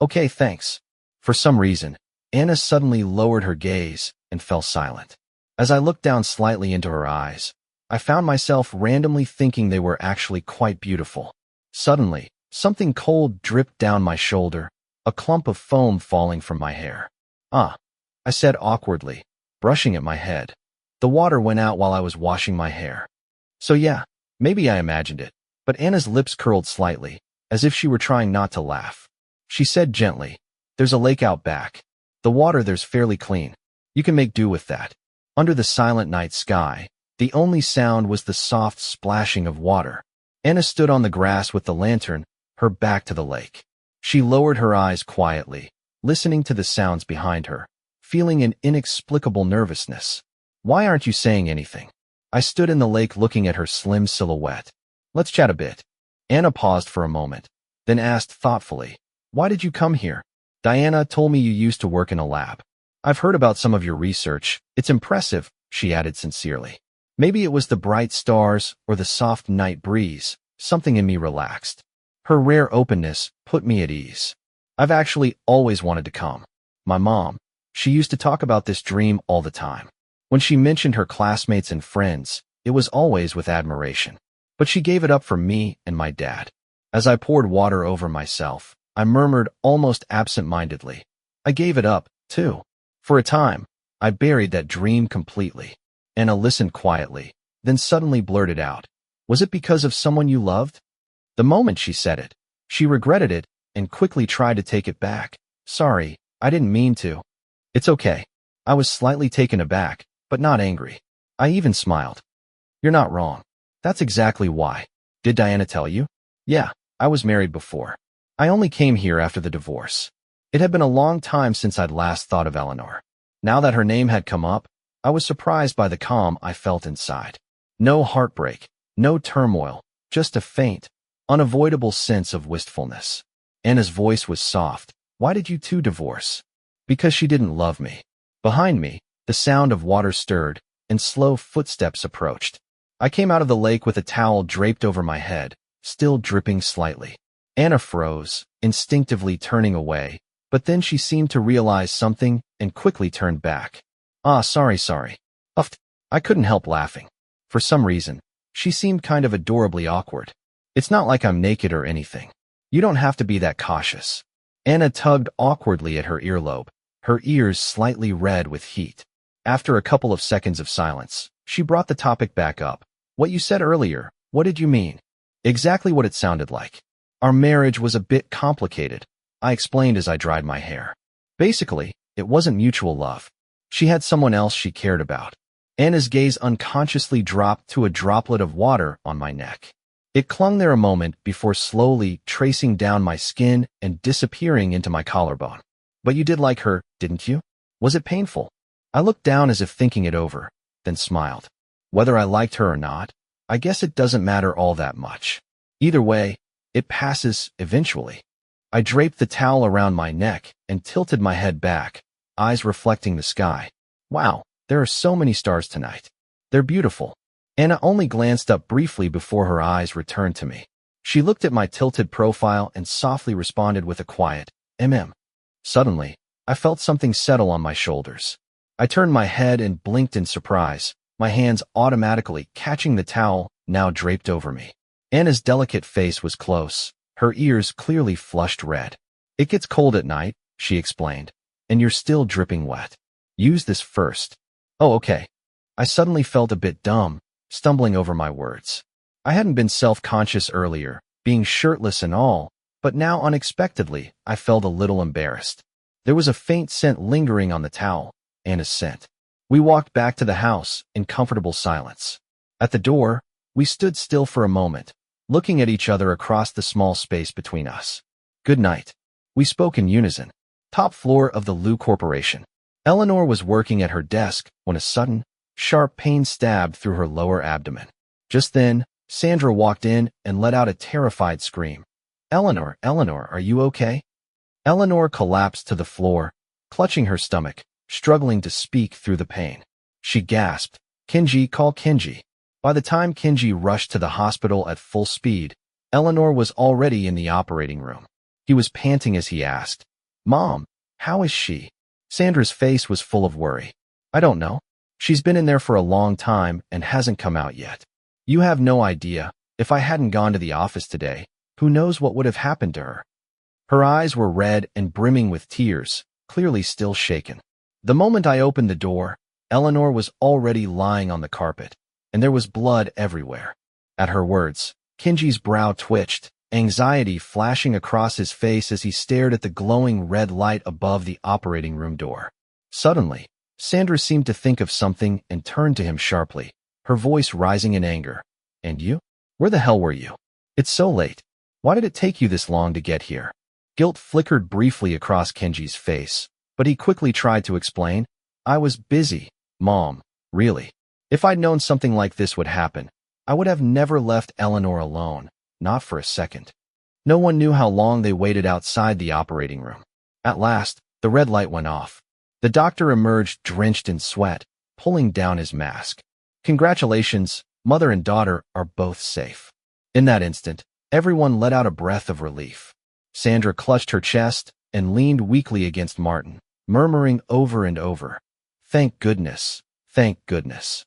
Okay, thanks. For some reason, Anna suddenly lowered her gaze and fell silent. As I looked down slightly into her eyes, I found myself randomly thinking they were actually quite beautiful. Suddenly, something cold dripped down my shoulder, a clump of foam falling from my hair. I said awkwardly, brushing at my head. The water went out while I was washing my hair. So yeah, maybe I imagined it, but Anna's lips curled slightly, as if she were trying not to laugh. She said gently, There's a lake out back. The water there's fairly clean. You can make do with that. Under the silent night sky, the only sound was the soft splashing of water. Anna stood on the grass with the lantern, her back to the lake. She lowered her eyes quietly, listening to the sounds behind her, feeling an inexplicable nervousness. Why aren't you saying anything? I stood in the lake looking at her slim silhouette. Let's chat a bit. Anna paused for a moment, then asked thoughtfully, why did you come here? Diana told me you used to work in a lab. I've heard about some of your research. It's impressive, she added sincerely. Maybe it was the bright stars or the soft night breeze. Something in me relaxed. Her rare openness put me at ease. I've actually always wanted to come. My mom, she used to talk about this dream all the time. When she mentioned her classmates and friends, it was always with admiration. But she gave it up for me and my dad. As I poured water over myself, I murmured almost absent-mindedly. I gave it up, too. For a time, I buried that dream completely. Anna listened quietly, then suddenly blurted out, was it because of someone you loved? The moment she said it, she regretted it and quickly tried to take it back. Sorry, I didn't mean to. It's okay. I was slightly taken aback, but not angry. I even smiled. You're not wrong. That's exactly why. Did Diana tell you? Yeah, I was married before. I only came here after the divorce. It had been a long time since I'd last thought of Eleanor. Now that her name had come up, I was surprised by the calm I felt inside. No heartbreak, no turmoil, just a faint, unavoidable sense of wistfulness. Anna's voice was soft. Why did you two divorce? Because she didn't love me. Behind me, the sound of water stirred, and slow footsteps approached. I came out of the lake with a towel draped over my head, still dripping slightly. Anna froze, instinctively turning away, but then she seemed to realize something and quickly turned back. Sorry. Uffed. I couldn't help laughing. For some reason, she seemed kind of adorably awkward. It's not like I'm naked or anything. You don't have to be that cautious. Anna tugged awkwardly at her earlobe, her ears slightly red with heat. After a couple of seconds of silence, she brought the topic back up. What you said earlier, what did you mean? Exactly what it sounded like. Our marriage was a bit complicated, I explained as I dried my hair. Basically, it wasn't mutual love. She had someone else she cared about. Anna's gaze unconsciously dropped to a droplet of water on my neck. It clung there a moment before slowly tracing down my skin and disappearing into my collarbone. But you did like her, didn't you? Was it painful? I looked down as if thinking it over, then smiled. Whether I liked her or not, I guess it doesn't matter all that much. Either way, it passes eventually. I draped the towel around my neck and tilted my head back, eyes reflecting the sky. Wow, there are so many stars tonight. They're beautiful. Anna only glanced up briefly before her eyes returned to me. She looked at my tilted profile and softly responded with a quiet, Suddenly, I felt something settle on my shoulders. I turned my head and blinked in surprise, my hands automatically catching the towel now draped over me. Anna's delicate face was close, her ears clearly flushed red. It gets cold at night, she explained, and you're still dripping wet. Use this first. Oh, okay. I suddenly felt a bit dumb, stumbling over my words. I hadn't been self-conscious earlier, being shirtless and all, but now unexpectedly, I felt a little embarrassed. There was a faint scent lingering on the towel, Anna's scent. We walked back to the house in comfortable silence. At the door, we stood still for a moment, looking at each other across the small space between us. Good night. We spoke in unison. Top floor of the Lou Corporation. Eleanor was working at her desk when a sudden, sharp pain stabbed through her lower abdomen. Just then, Sandra walked in and let out a terrified scream. Eleanor, are you okay? Eleanor collapsed to the floor, clutching her stomach, struggling to speak through the pain. She gasped, Kenji, call Kenji. By the time Kenji rushed to the hospital at full speed, Eleanor was already in the operating room. He was panting as he asked, Mom, how is she? Sandra's face was full of worry. I don't know. She's been in there for a long time and hasn't come out yet. You have no idea. If I hadn't gone to the office today, who knows what would have happened to her? Her eyes were red and brimming with tears, clearly still shaken. The moment I opened the door, Eleanor was already lying on the carpet, and there was blood everywhere. At her words, Kenji's brow twitched, anxiety flashing across his face as he stared at the glowing red light above the operating room door. Suddenly, Sandra seemed to think of something and turned to him sharply, her voice rising in anger. And you? Where the hell were you? It's so late. Why did it take you this long to get here? Guilt flickered briefly across Kenji's face, but he quickly tried to explain. I was busy, Mom, really. If I'd known something like this would happen, I would have never left Eleanor alone, not for a second. No one knew how long they waited outside the operating room. At last, the red light went off. The doctor emerged drenched in sweat, pulling down his mask. Congratulations, mother and daughter are both safe. In that instant, everyone let out a breath of relief. Sandra clutched her chest and leaned weakly against Martin, murmuring over and over, "Thank goodness, thank goodness."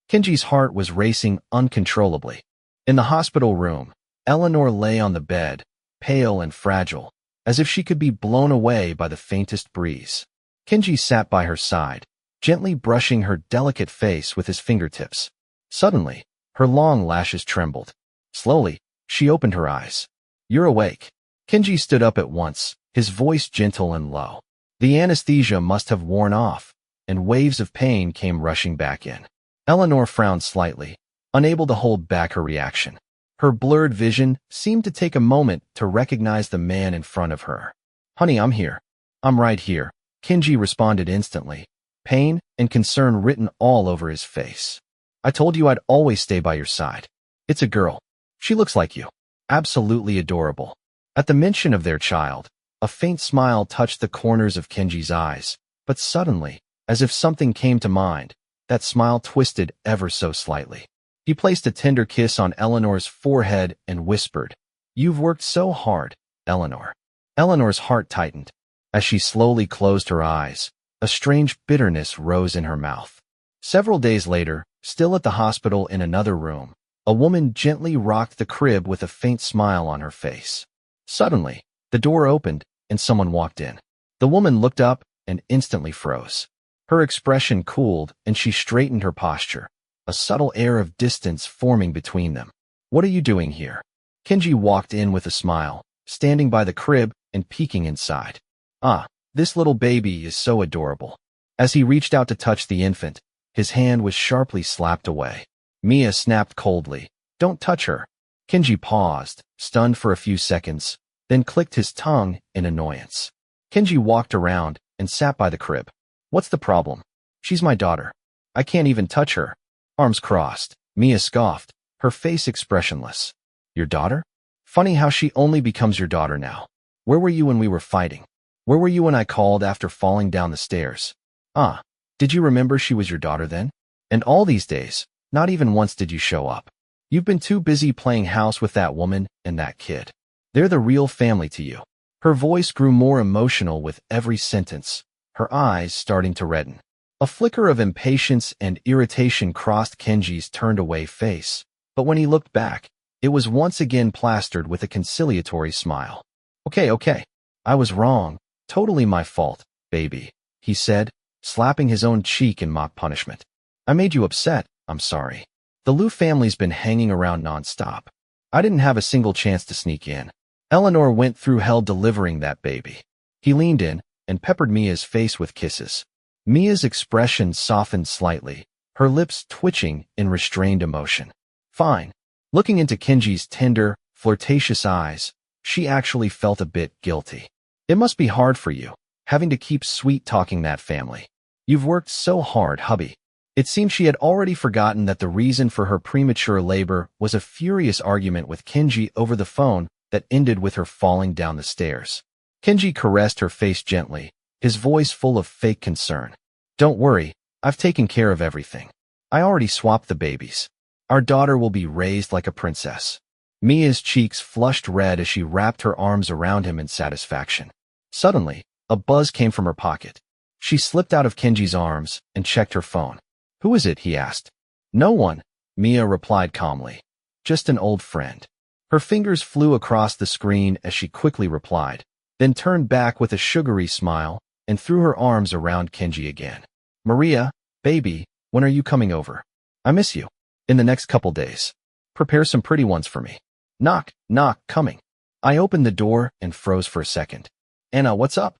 Kenji's heart was racing uncontrollably. In the hospital room, Eleanor lay on the bed, pale and fragile, as if she could be blown away by the faintest breeze. Kenji sat by her side, gently brushing her delicate face with his fingertips. Suddenly, her long lashes trembled. Slowly, she opened her eyes. "You're awake." Kenji stood up at once, his voice gentle and low. The anesthesia must have worn off, and waves of pain came rushing back in. Eleanor frowned slightly, unable to hold back her reaction. Her blurred vision seemed to take a moment to recognize the man in front of her. "Honey, I'm here. I'm right here," Kenji responded instantly, pain and concern written all over his face. "I told you I'd always stay by your side. It's a girl. She looks like you. Absolutely adorable." At the mention of their child, a faint smile touched the corners of Kenji's eyes, but suddenly, as if something came to mind, that smile twisted ever so slightly. He placed a tender kiss on Eleanor's forehead and whispered, "You've worked so hard, Eleanor." Eleanor's heart tightened. As she slowly closed her eyes, a strange bitterness rose in her mouth. Several days later, still at the hospital in another room, a woman gently rocked the crib with a faint smile on her face. Suddenly, the door opened and someone walked in. The woman looked up and instantly froze. Her expression cooled and she straightened her posture, a subtle air of distance forming between them. "What are you doing here?" Kenji walked in with a smile, standing by the crib and peeking inside. "Ah, this little baby is so adorable." As he reached out to touch the infant, his hand was sharply slapped away. Mia snapped coldly, "Don't touch her." Kenji paused, stunned for a few seconds, then clicked his tongue in annoyance. Kenji walked around and sat by the crib. "What's the problem?" "She's my daughter. I can't even touch her." Arms crossed, Mia scoffed, her face expressionless. "Your daughter? Funny how she only becomes your daughter now. Where were you when we were fighting? Where were you when I called after falling down the stairs? Ah, did you remember she was your daughter then? And all these days, not even once did you show up. You've been too busy playing house with that woman and that kid. They're the real family to you." Her voice grew more emotional with every sentence, her eyes starting to redden. A flicker of impatience and irritation crossed Kenji's turned-away face, but when he looked back, it was once again plastered with a conciliatory smile. Okay, I was wrong. Totally my fault, baby," he said, slapping his own cheek in mock punishment. "I made you upset. I'm sorry. The Liu family's been hanging around nonstop. I didn't have a single chance to sneak in. Eleanor went through hell delivering that baby." He leaned in and peppered Mia's face with kisses. Mia's expression softened slightly, her lips twitching in restrained emotion. "Fine." Looking into Kenji's tender, flirtatious eyes, she actually felt a bit guilty. "It must be hard for you, having to keep sweet-talking that family. You've worked so hard, hubby." It seemed she had already forgotten that the reason for her premature labor was a furious argument with Kenji over the phone that ended with her falling down the stairs. Kenji caressed her face gently, his voice full of fake concern. "Don't worry, I've taken care of everything. I already swapped the babies. Our daughter will be raised like a princess." Mia's cheeks flushed red as she wrapped her arms around him in satisfaction. Suddenly, a buzz came from her pocket. She slipped out of Kenji's arms and checked her phone. "Who is it?" he asked. "No one," Mia replied calmly. "Just an old friend." Her fingers flew across the screen as she quickly replied, then turned back with a sugary smile and threw her arms around Kenji again. "Maria, baby, when are you coming over? I miss you." "In the next couple days. Prepare some pretty ones for me." Knock, knock, coming. I opened the door and froze for a second. "Anna, what's up?"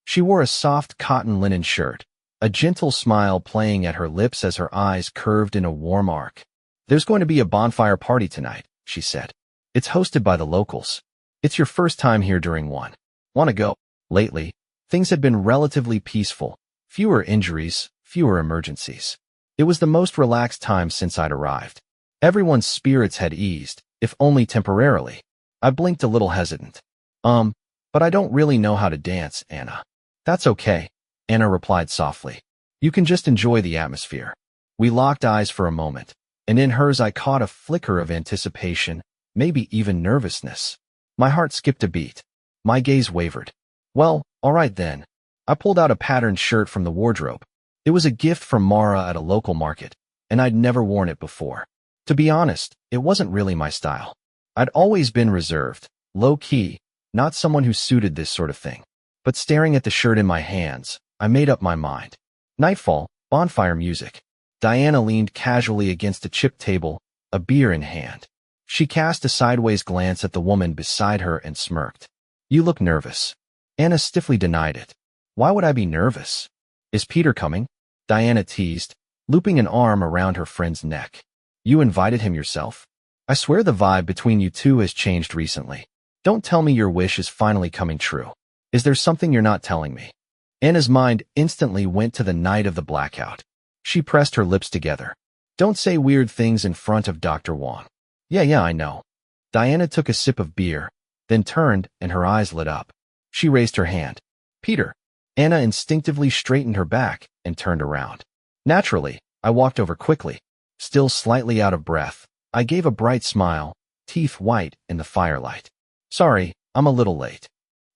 She wore a soft cotton linen shirt, a gentle smile playing at her lips as her eyes curved in a warm arc. "There's going to be a bonfire party tonight," she said. "It's hosted by the locals. It's your first time here during one. Want to go?" Lately, things had been relatively peaceful, fewer injuries, fewer emergencies. It was the most relaxed time since I'd arrived. Everyone's spirits had eased, if only temporarily. I blinked a little hesitant. But I don't really know how to dance, Anna. That's okay, Anna replied softly. You can just enjoy the atmosphere. We locked eyes for a moment, and in hers I caught a flicker of anticipation, maybe even nervousness. My heart skipped a beat. My gaze wavered. Well, all right then. I pulled out a patterned shirt from the wardrobe. It was a gift from Mara at a local market, and I'd never worn it before. To be honest, it wasn't really my style. I'd always been reserved, low-key, not someone who suited this sort of thing. But staring at the shirt in my hands, I made up my mind. Nightfall, bonfire music. Diana leaned casually against a chipped table, a beer in hand. She cast a sideways glance at the woman beside her and smirked. You look nervous. Anna stiffly denied it. Why would I be nervous? Is Peter coming? Diana teased, looping an arm around her friend's neck. You invited him yourself? I swear the vibe between you two has changed recently. Don't tell me your wish is finally coming true. Is there something you're not telling me? Anna's mind instantly went to the night of the blackout. She pressed her lips together. Don't say weird things in front of Dr. Wong. Yeah, I know. Diana took a sip of beer, then turned and her eyes lit up. She raised her hand. Peter. Anna instinctively straightened her back and turned around. Naturally, I walked over quickly. Still slightly out of breath, I gave a bright smile, teeth white in the firelight. Sorry, I'm a little late.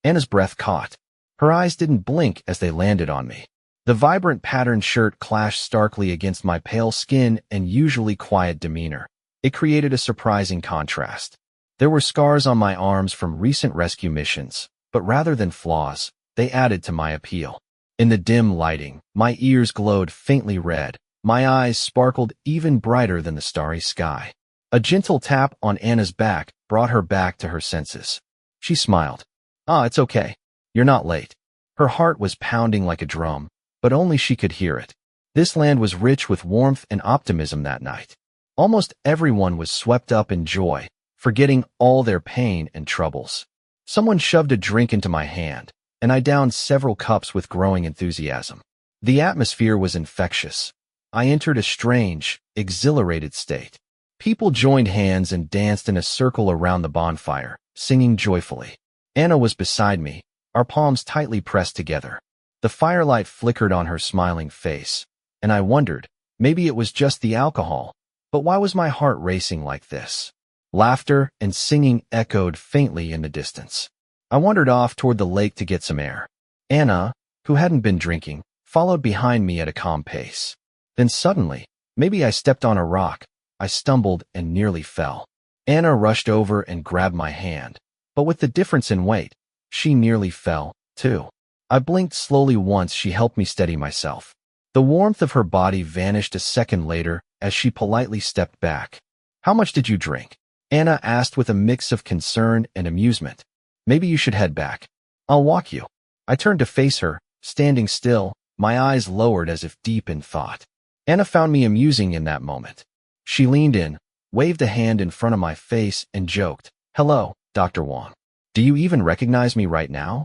Anna's breath caught. Her eyes didn't blink as they landed on me. The vibrant patterned shirt clashed starkly against my pale skin and usually quiet demeanor. It created a surprising contrast. There were scars on my arms from recent rescue missions, but rather than flaws, they added to my appeal. In the dim lighting, my ears glowed faintly red. My eyes sparkled even brighter than the starry sky. A gentle tap on Anna's back brought her back to her senses. She smiled. It's okay. You're not late. Her heart was pounding like a drum, but only she could hear it. This land was rich with warmth and optimism that night. Almost everyone was swept up in joy, forgetting all their pain and troubles. Someone shoved a drink into my hand, and I downed several cups with growing enthusiasm. The atmosphere was infectious. I entered a strange, exhilarated state. People joined hands and danced in a circle around the bonfire, singing joyfully. Anna was beside me, our palms tightly pressed together. The firelight flickered on her smiling face, and I wondered, maybe it was just the alcohol, but why was my heart racing like this? Laughter and singing echoed faintly in the distance. I wandered off toward the lake to get some air. Anna, who hadn't been drinking, followed behind me at a calm pace. Then suddenly, maybe I stepped on a rock, I stumbled and nearly fell. Anna rushed over and grabbed my hand, but with the difference in weight, she nearly fell, too. I blinked slowly once she helped me steady myself. The warmth of her body vanished a second later as she politely stepped back. How much did you drink? Anna asked with a mix of concern and amusement. Maybe you should head back. I'll walk you. I turned to face her, standing still, my eyes lowered as if deep in thought. Anna found me amusing in that moment. She leaned in, waved a hand in front of my face, and joked, Hello, Dr. Wong. Do you even recognize me right now?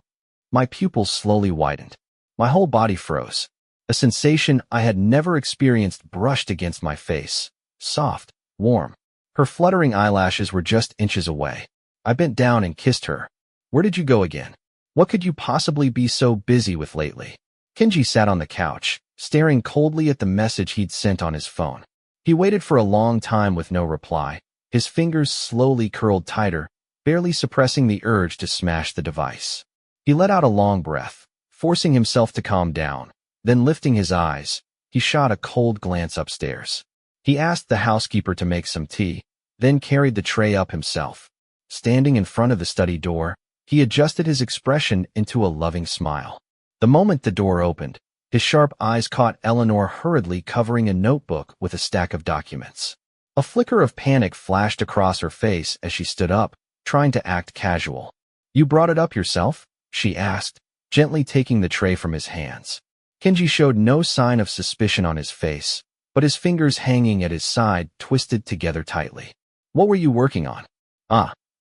My pupils slowly widened. My whole body froze. A sensation I had never experienced brushed against my face. Soft, warm. Her fluttering eyelashes were just inches away. I bent down and kissed her. Where did you go again? What could you possibly be so busy with lately? Kenji sat on the couch, staring coldly at the message he'd sent on his phone. He waited for a long time with no reply. His fingers slowly curled tighter, barely suppressing the urge to smash the device. He let out a long breath, forcing himself to calm down. Then lifting his eyes, he shot a cold glance upstairs. He asked the housekeeper to make some tea, then carried the tray up himself. Standing in front of the study door, he adjusted his expression into a loving smile. The moment the door opened, his sharp eyes caught Eleanor hurriedly covering a notebook with a stack of documents. A flicker of panic flashed across her face as she stood up, trying to act casual. You brought it up yourself? She asked, gently taking the tray from his hands. Kenji showed no sign of suspicion on his face, but his fingers hanging at his side twisted together tightly. What were you working on?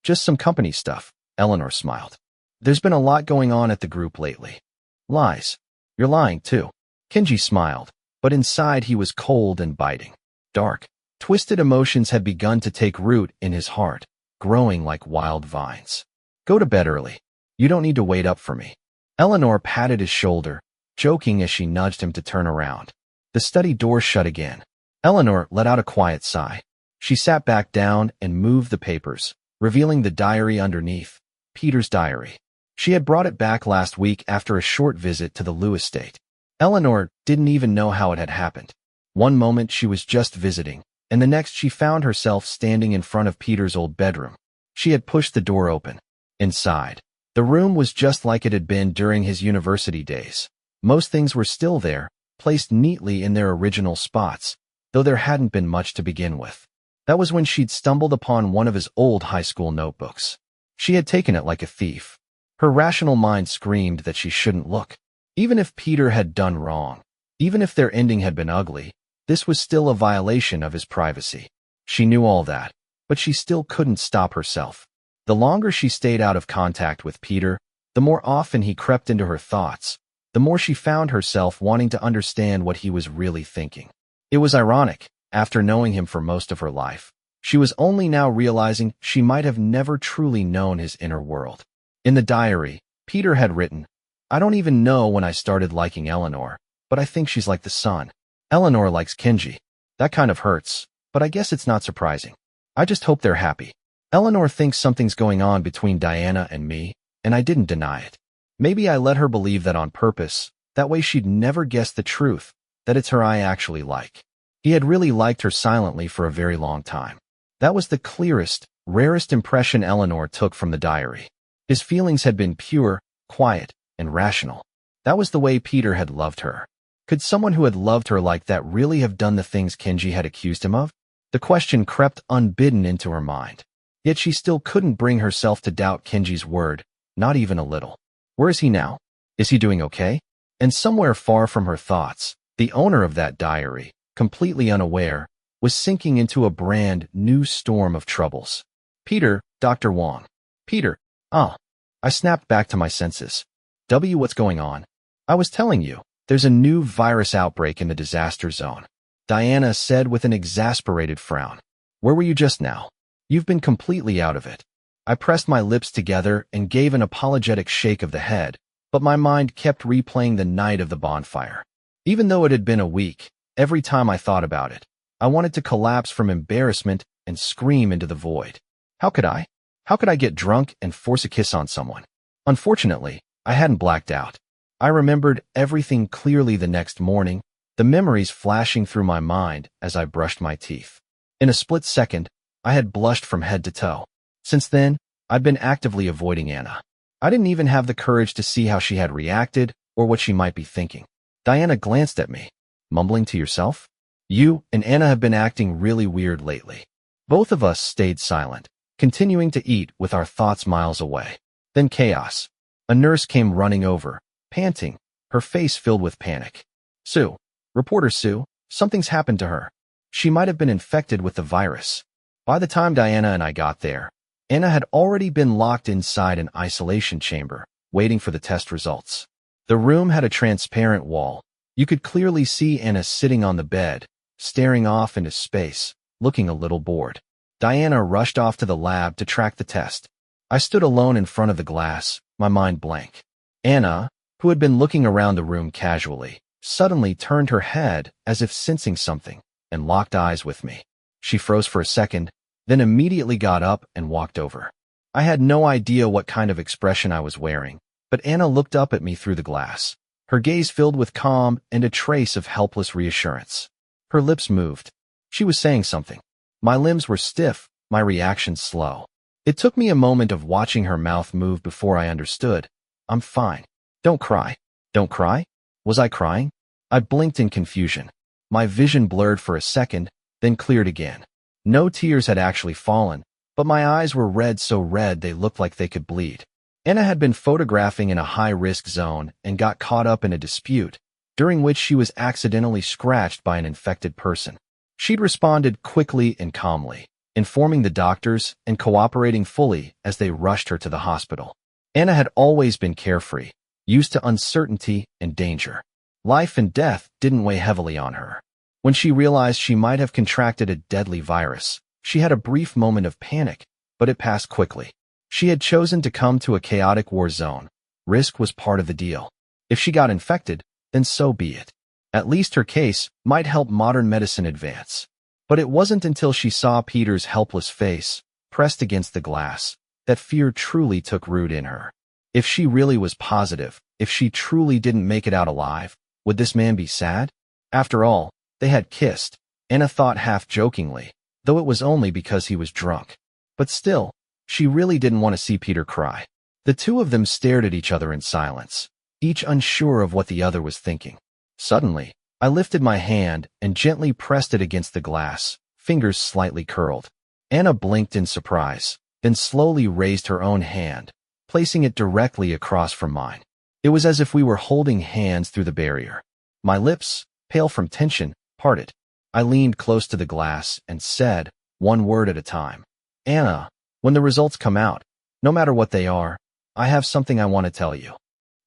Just some company stuff, Eleanor smiled. There's been a lot going on at the group lately. Lies. You're lying, too. Kenji smiled, but inside he was cold and biting. Dark, twisted emotions had begun to take root in his heart, growing like wild vines. Go to bed early. You don't need to wait up for me. Eleanor patted his shoulder, joking as she nudged him to turn around. The study door shut again. Eleanor let out a quiet sigh. She sat back down and moved the papers, revealing the diary underneath. Peter's diary. She had brought it back last week after a short visit to the Liu estate. Eleanor didn't even know how it had happened. One moment she was just visiting, and the next she found herself standing in front of Peter's old bedroom. She had pushed the door open. Inside, the room was just like it had been during his university days. Most things were still there, placed neatly in their original spots, though there hadn't been much to begin with. That was when she'd stumbled upon one of his old high school notebooks. She had taken it like a thief. Her rational mind screamed that she shouldn't look. Even if Peter had done wrong, even if their ending had been ugly, this was still a violation of his privacy. She knew all that, but she still couldn't stop herself. The longer she stayed out of contact with Peter, the more often he crept into her thoughts, the more she found herself wanting to understand what he was really thinking. It was ironic. After knowing him for most of her life, she was only now realizing she might have never truly known his inner world. In the diary, Peter had written, "I don't even know when I started liking Eleanor, but I think she's like the sun. Eleanor likes Kenji. That kind of hurts, but I guess it's not surprising. I just hope they're happy. Eleanor thinks something's going on between Diana and me, and I didn't deny it. Maybe I let her believe that on purpose, that way she'd never guess the truth, that it's her I actually like." He had really liked her silently for a very long time. That was the clearest, rarest impression Eleanor took from the diary. His feelings had been pure, quiet, and rational. That was the way Peter had loved her. Could someone who had loved her like that really have done the things Kenji had accused him of? The question crept unbidden into her mind. Yet she still couldn't bring herself to doubt Kenji's word, not even a little. Where is he now? Is he doing okay? And somewhere far from her thoughts, the owner of that diary, completely unaware, was sinking into a brand new storm of troubles. Peter, Dr. Wong. Peter. I snapped back to my senses. What's going on? I was telling you, there's a new virus outbreak in the disaster zone, Diana said with an exasperated frown. Where were you just now? You've been completely out of it. I pressed my lips together and gave an apologetic shake of the head, but my mind kept replaying the night of the bonfire. Even though it had been a week, every time I thought about it, I wanted to collapse from embarrassment and scream into the void. How could I? How could I get drunk and force a kiss on someone? Unfortunately, I hadn't blacked out. I remembered everything clearly the next morning, the memories flashing through my mind as I brushed my teeth. In a split second, I had blushed from head to toe. Since then, I'd been actively avoiding Anna. I didn't even have the courage to see how she had reacted or what she might be thinking. Diana glanced at me. Mumbling to yourself? You and Anna have been acting really weird lately. Both of us stayed silent, continuing to eat with our thoughts miles away. Then chaos. A nurse came running over, panting, her face filled with panic. Sue. Reporter Sue, something's happened to her. She might have been infected with the virus. By the time Diana and I got there, Anna had already been locked inside an isolation chamber, waiting for the test results. The room had a transparent wall. You could clearly see Anna sitting on the bed, staring off into space, looking a little bored. Diana rushed off to the lab to track the test. I stood alone in front of the glass, my mind blank. Anna, who had been looking around the room casually, suddenly turned her head as if sensing something, and locked eyes with me. She froze for a second, then immediately got up and walked over. I had no idea what kind of expression I was wearing, but Anna looked up at me through the glass, her gaze filled with calm and a trace of helpless reassurance. Her lips moved. She was saying something. My limbs were stiff, my reactions slow. It took me a moment of watching her mouth move before I understood. I'm fine. Don't cry. Don't cry? Was I crying? I blinked in confusion. My vision blurred for a second, then cleared again. No tears had actually fallen, but my eyes were red, so red they looked like they could bleed. Anna had been photographing in a high-risk zone and got caught up in a dispute, during which she was accidentally scratched by an infected person. She'd responded quickly and calmly, informing the doctors and cooperating fully as they rushed her to the hospital. Anna had always been carefree, used to uncertainty and danger. Life and death didn't weigh heavily on her. When she realized she might have contracted a deadly virus, she had a brief moment of panic, but it passed quickly. She had chosen to come to a chaotic war zone. Risk was part of the deal. If she got infected, then so be it. At least her case might help modern medicine advance. But it wasn't until she saw Peter's helpless face, pressed against the glass, that fear truly took root in her. If she really was positive, if she truly didn't make it out alive, would this man be sad? After all, they had kissed, Anna thought half-jokingly, though it was only because he was drunk. But still, she really didn't want to see Peter cry. The two of them stared at each other in silence, each unsure of what the other was thinking. Suddenly, I lifted my hand and gently pressed it against the glass, fingers slightly curled. Anna blinked in surprise, then slowly raised her own hand, placing it directly across from mine. It was as if we were holding hands through the barrier. My lips, pale from tension, parted. I leaned close to the glass and said, one word at a time, "Anna, when the results come out, no matter what they are, I have something I want to tell you."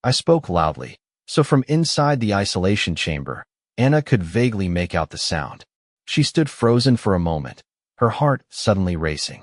I spoke loudly, so from inside the isolation chamber, Anna could vaguely make out the sound. She stood frozen for a moment, her heart suddenly racing.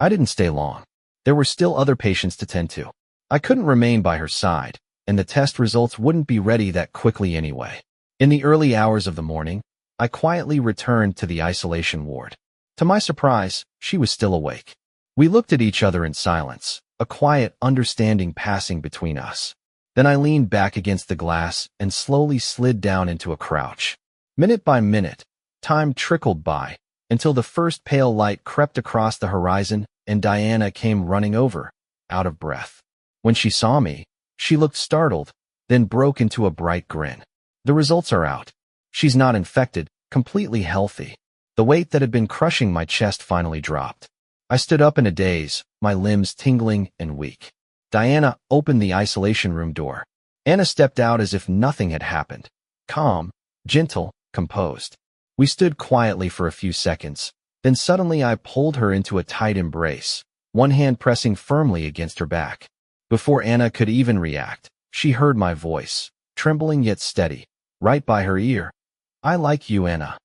I didn't stay long. There were still other patients to tend to. I couldn't remain by her side, and the test results wouldn't be ready that quickly anyway. In the early hours of the morning, I quietly returned to the isolation ward. To my surprise, she was still awake. We looked at each other in silence, a quiet understanding passing between us. Then I leaned back against the glass and slowly slid down into a crouch. Minute by minute, time trickled by, until the first pale light crept across the horizon and Diana came running over, out of breath. When she saw me, she looked startled, then broke into a bright grin. "The results are out. She's not infected, completely healthy." The weight that had been crushing my chest finally dropped. I stood up in a daze, my limbs tingling and weak. Diana opened the isolation room door. Anna stepped out as if nothing had happened. Calm, gentle, composed. We stood quietly for a few seconds. Then suddenly I pulled her into a tight embrace, one hand pressing firmly against her back. Before Anna could even react, she heard my voice, trembling yet steady, right by her ear. "I like you, Anna."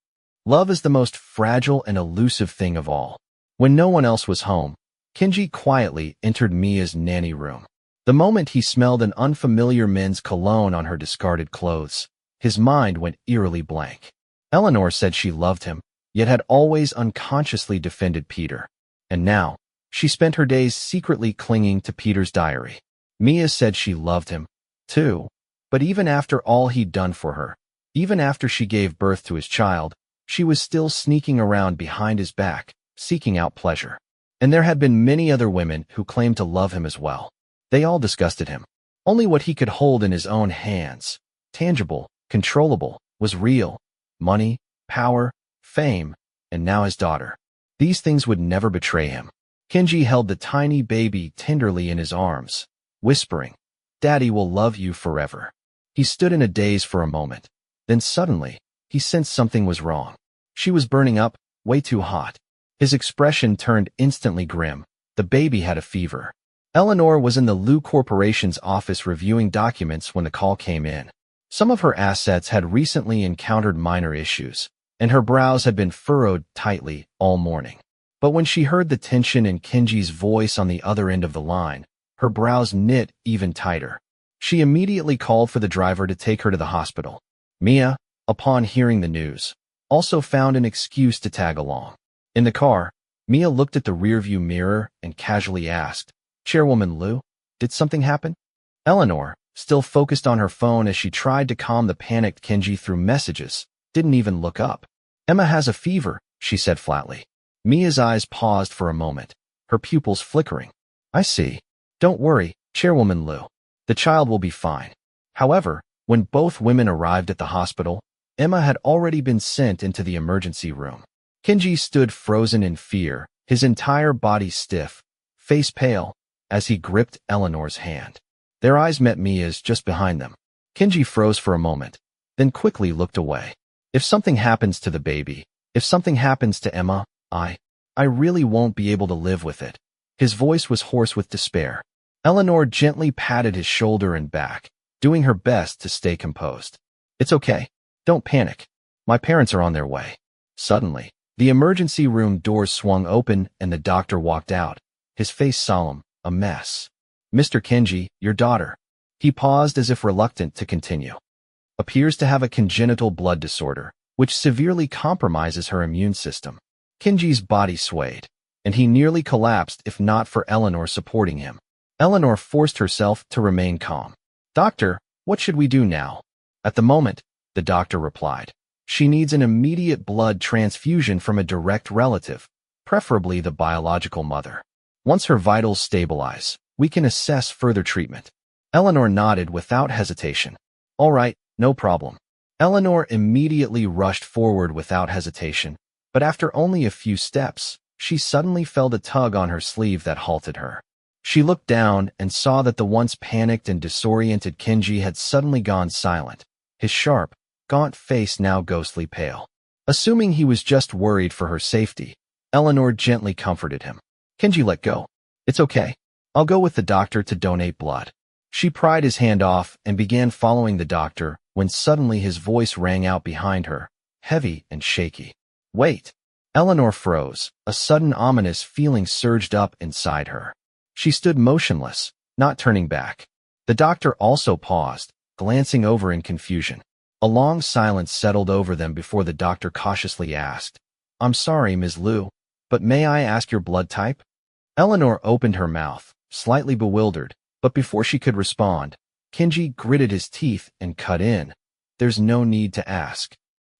Love is the most fragile and elusive thing of all. When no one else was home, Kenji quietly entered Mia's nanny room. The moment he smelled an unfamiliar men's cologne on her discarded clothes, his mind went eerily blank. Eleanor said she loved him, yet had always unconsciously defended Peter. And now, she spent her days secretly clinging to Peter's diary. Mia said she loved him, too. But even after all he'd done for her, even after she gave birth to his child, she was still sneaking around behind his back, seeking out pleasure. And there had been many other women who claimed to love him as well. They all disgusted him. Only what he could hold in his own hands, tangible, controllable, was real. Money, power, fame, and now his daughter. These things would never betray him. Kenji held the tiny baby tenderly in his arms, whispering, "Daddy will love you forever." He stood in a daze for a moment. Then suddenly, he sensed something was wrong. She was burning up, way too hot. His expression turned instantly grim. The baby had a fever. Eleanor was in the Lu Corporation's office reviewing documents when the call came in. Some of her assets had recently encountered minor issues, and her brows had been furrowed tightly all morning. But when she heard the tension in Kenji's voice on the other end of the line, her brows knit even tighter. She immediately called for the driver to take her to the hospital. Mia, upon hearing the news, also found an excuse to tag along. In the car, Mia looked at the rearview mirror and casually asked, "Chairwoman Lu, did something happen?" Eleanor, still focused on her phone as she tried to calm the panicked Kenji through messages, didn't even look up. "Emma has a fever," she said flatly. Mia's eyes paused for a moment, her pupils flickering. "I see. Don't worry, Chairwoman Lu. The child will be fine." However, when both women arrived at the hospital, Emma had already been sent into the emergency room. Kenji stood frozen in fear, his entire body stiff, face pale, as he gripped Eleanor's hand. Their eyes met Mia's just behind them. Kenji froze for a moment, then quickly looked away. "If something happens to the baby, if something happens to Emma, I really won't be able to live with it." His voice was hoarse with despair. Eleanor gently patted his shoulder and back, doing her best to stay composed. It's okay. Don't panic. My parents are on their way. Suddenly, the emergency room doors swung open and the doctor walked out, his face solemn, a mess. Mr. Kenji, your daughter. He paused as if reluctant to continue. Appears to have a congenital blood disorder, which severely compromises her immune system. Kenji's body swayed, and he nearly collapsed if not for Eleanor supporting him. Eleanor forced herself to remain calm. Doctor, what should we do now? At the moment, the doctor replied. She needs an immediate blood transfusion from a direct relative, preferably the biological mother. Once her vitals stabilize, we can assess further treatment. Eleanor nodded without hesitation. All right, no problem. Eleanor immediately rushed forward without hesitation, but after only a few steps, she suddenly felt a tug on her sleeve that halted her. She looked down and saw that the once panicked and disoriented Kenji had suddenly gone silent, his sharp, gaunt face now ghostly pale. Assuming he was just worried for her safety, Eleanor gently comforted him. Kenji, let go. It's okay. I'll go with the doctor to donate blood. She pried his hand off and began following the doctor when suddenly his voice rang out behind her, heavy and shaky. Wait. Eleanor froze. A sudden ominous feeling surged up inside her. She stood motionless, not turning back. The doctor also paused, glancing over in confusion. A long silence settled over them before the doctor cautiously asked, I'm sorry, Ms. Liu, but may I ask your blood type? Eleanor opened her mouth, slightly bewildered, but before she could respond, Kenji gritted his teeth and cut in. There's no need to ask.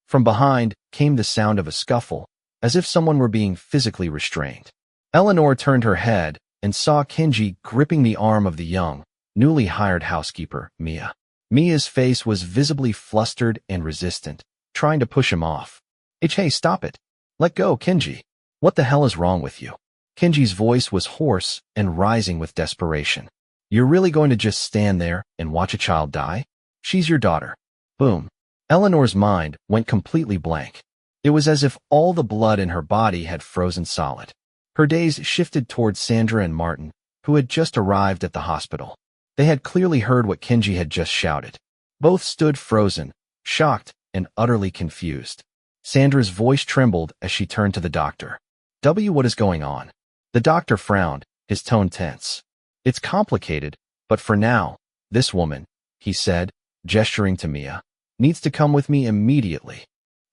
From behind came the sound of a scuffle, as if someone were being physically restrained. Eleanor turned her head and saw Kenji gripping the arm of the young, newly hired housekeeper, Mia. Mia's face was visibly flustered and resistant, trying to push him off. Hey, stop it. Let go, Kenji. What the hell is wrong with you? Kenji's voice was hoarse and rising with desperation. You're really going to just stand there and watch a child die? She's your daughter. Boom. Eleanor's mind went completely blank. It was as if all the blood in her body had frozen solid. Her gaze shifted towards Sandra and Martin, who had just arrived at the hospital. They had clearly heard what Kenji had just shouted. Both stood frozen, shocked, and utterly confused. Sandra's voice trembled as she turned to the doctor. What is going on? The doctor frowned, his tone tense. It's complicated, but for now, this woman, he said, gesturing to Mia, needs to come with me immediately.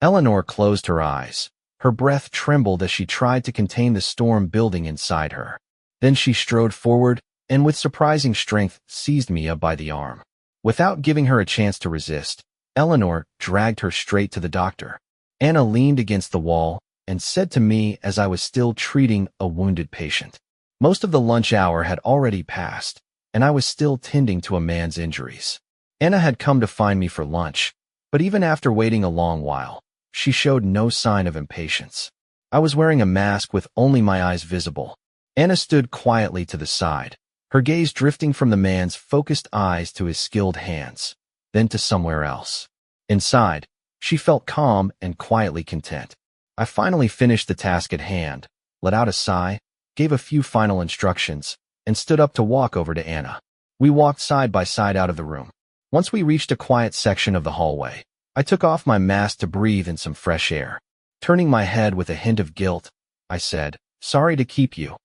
Eleanor closed her eyes. Her breath trembled as she tried to contain the storm building inside her. Then she strode forward and with surprising strength seized Mia by the arm. Without giving her a chance to resist, Eleanor dragged her straight to the doctor. Anna leaned against the wall and said to me as I was still treating a wounded patient. Most of the lunch hour had already passed, and I was still tending to a man's injuries. Anna had come to find me for lunch, but even after waiting a long while, she showed no sign of impatience. I was wearing a mask with only my eyes visible. Anna stood quietly to the side, her gaze drifting from the man's focused eyes to his skilled hands, then to somewhere else. Inside, she felt calm and quietly content. I finally finished the task at hand, let out a sigh, gave a few final instructions, and stood up to walk over to Anna. We walked side by side out of the room. Once we reached a quiet section of the hallway, I took off my mask to breathe in some fresh air. Turning my head with a hint of guilt, I said, Sorry to keep you.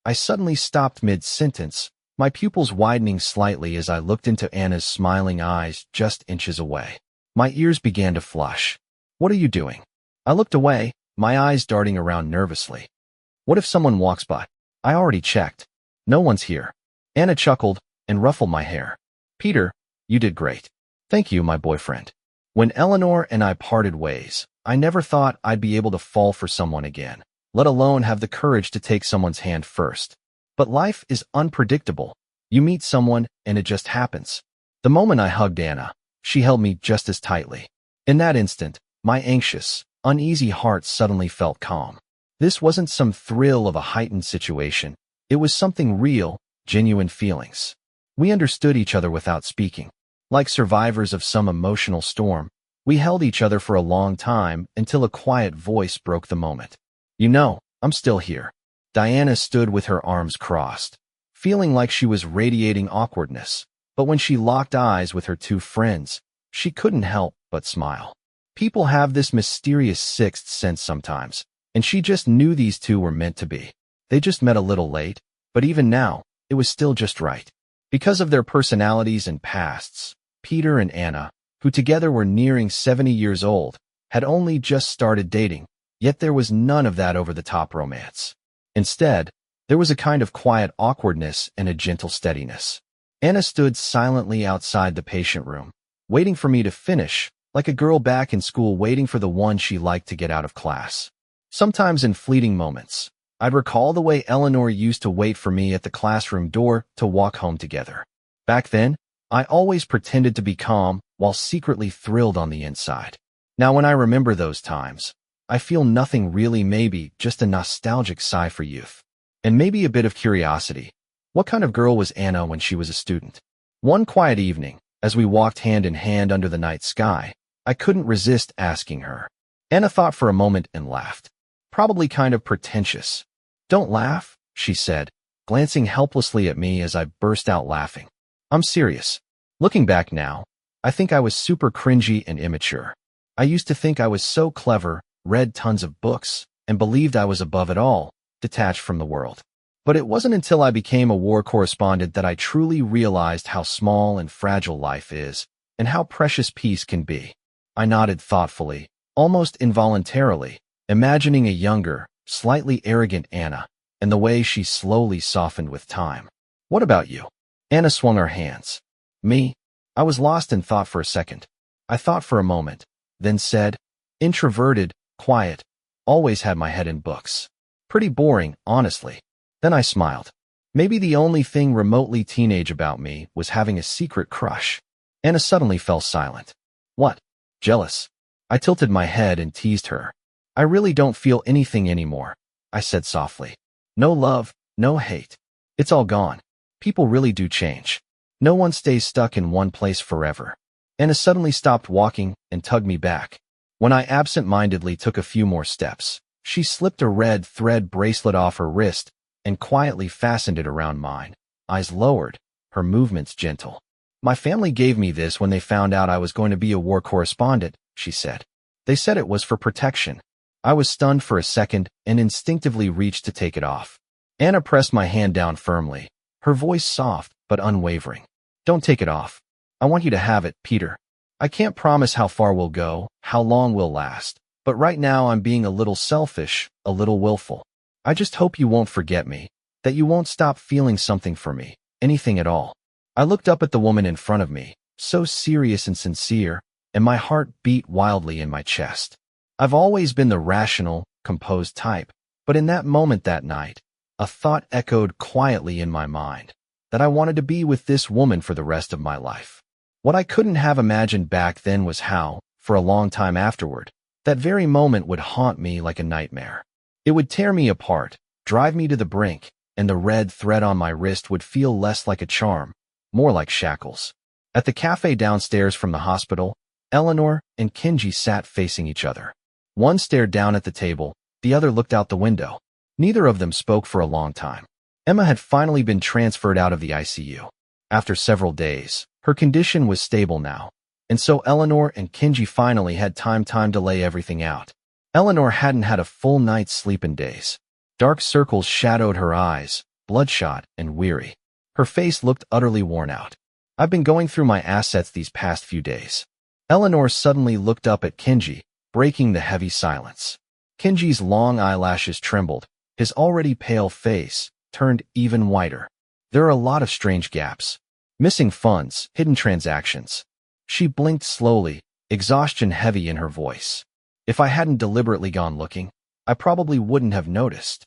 I suddenly stopped mid-sentence, my pupils widening slightly as I looked into Anna's smiling eyes just inches away. My ears began to flush. What are you doing? I looked away, my eyes darting around nervously. What if someone walks by? I already checked. No one's here. Anna chuckled and ruffled my hair. Peter, you did great. Thank you, my boyfriend. When Eleanor and I parted ways, I never thought I'd be able to fall for someone again, let alone have the courage to take someone's hand first. But life is unpredictable. You meet someone and it just happens. The moment I hugged Anna, she held me just as tightly. In that instant, my anxious, uneasy heart suddenly felt calm. This wasn't some thrill of a heightened situation. It was something real, genuine feelings. We understood each other without speaking. Like survivors of some emotional storm, we held each other for a long time until a quiet voice broke the moment. You know, I'm still here. Diana stood with her arms crossed, feeling like she was radiating awkwardness, but when she locked eyes with her two friends, she couldn't help but smile. People have this mysterious sixth sense sometimes, and she just knew these two were meant to be. They just met a little late, but even now, it was still just right. Because of their personalities and pasts, Peter and Anna, who together were nearing 70 years old, had only just started dating, yet there was none of that over-the-top romance. Instead, there was a kind of quiet awkwardness and a gentle steadiness. Anna stood silently outside the patient room, waiting for me to finish, like a girl back in school waiting for the one she liked to get out of class. Sometimes in fleeting moments, I'd recall the way Eleanor used to wait for me at the classroom door to walk home together. Back then, I always pretended to be calm while secretly thrilled on the inside. Now when I remember those times, I feel nothing really, maybe just a nostalgic sigh for youth. And maybe a bit of curiosity. What kind of girl was Anna when she was a student? One quiet evening, as we walked hand in hand under the night sky, I couldn't resist asking her. Anna thought for a moment and laughed. Probably kind of pretentious. "Don't laugh," she said, glancing helplessly at me as I burst out laughing. "I'm serious." Looking back now, I think I was super cringy and immature. I used to think I was so clever, read tons of books, and believed I was above it all, detached from the world. But it wasn't until I became a war correspondent that I truly realized how small and fragile life is, and how precious peace can be. I nodded thoughtfully, almost involuntarily, imagining a younger, slightly arrogant Anna, and the way she slowly softened with time. "What about you?" Anna swung her hands. "Me?" I was lost in thought for a second. I thought for a moment, then said, "Introverted, quiet, always had my head in books. Pretty boring, honestly." Then I smiled. Maybe the only thing remotely teenage about me was having a secret crush. Anna suddenly fell silent. "What? Jealous?" I tilted my head and teased her. "I really don't feel anything anymore," I said softly. "No love, no hate. It's all gone. People really do change. No one stays stuck in one place forever." Anna suddenly stopped walking and tugged me back. When I absent-mindedly took a few more steps, she slipped a red thread bracelet off her wrist and quietly fastened it around mine, eyes lowered, her movements gentle. "My family gave me this when they found out I was going to be a war correspondent," she said. "They said it was for protection." I was stunned for a second and instinctively reached to take it off. Anna pressed my hand down firmly, her voice soft but unwavering. "Don't take it off. I want you to have it, Peter. I can't promise how far we'll go, how long we'll last, but right now I'm being a little selfish, a little willful. I just hope you won't forget me, that you won't stop feeling something for me, anything at all." I looked up at the woman in front of me, so serious and sincere, and my heart beat wildly in my chest. I've always been the rational, composed type, but in that moment that night, a thought echoed quietly in my mind, that I wanted to be with this woman for the rest of my life. What I couldn't have imagined back then was how, for a long time afterward, that very moment would haunt me like a nightmare. It would tear me apart, drive me to the brink, and the red thread on my wrist would feel less like a charm, more like shackles. At the cafe downstairs from the hospital, Eleanor and Kenji sat facing each other. One stared down at the table, the other looked out the window. Neither of them spoke for a long time. Emma had finally been transferred out of the ICU. After several days, her condition was stable now, and so Eleanor and Kenji finally had time to lay everything out. Eleanor hadn't had a full night's sleep in days. Dark circles shadowed her eyes, bloodshot and weary. Her face looked utterly worn out. "I've been going through my assets these past few days." Eleanor suddenly looked up at Kenji, breaking the heavy silence. Kenji's long eyelashes trembled. His already pale face turned even whiter. "There are a lot of strange gaps. Missing funds, hidden transactions." She blinked slowly, exhaustion heavy in her voice. "If I hadn't deliberately gone looking, I probably wouldn't have noticed."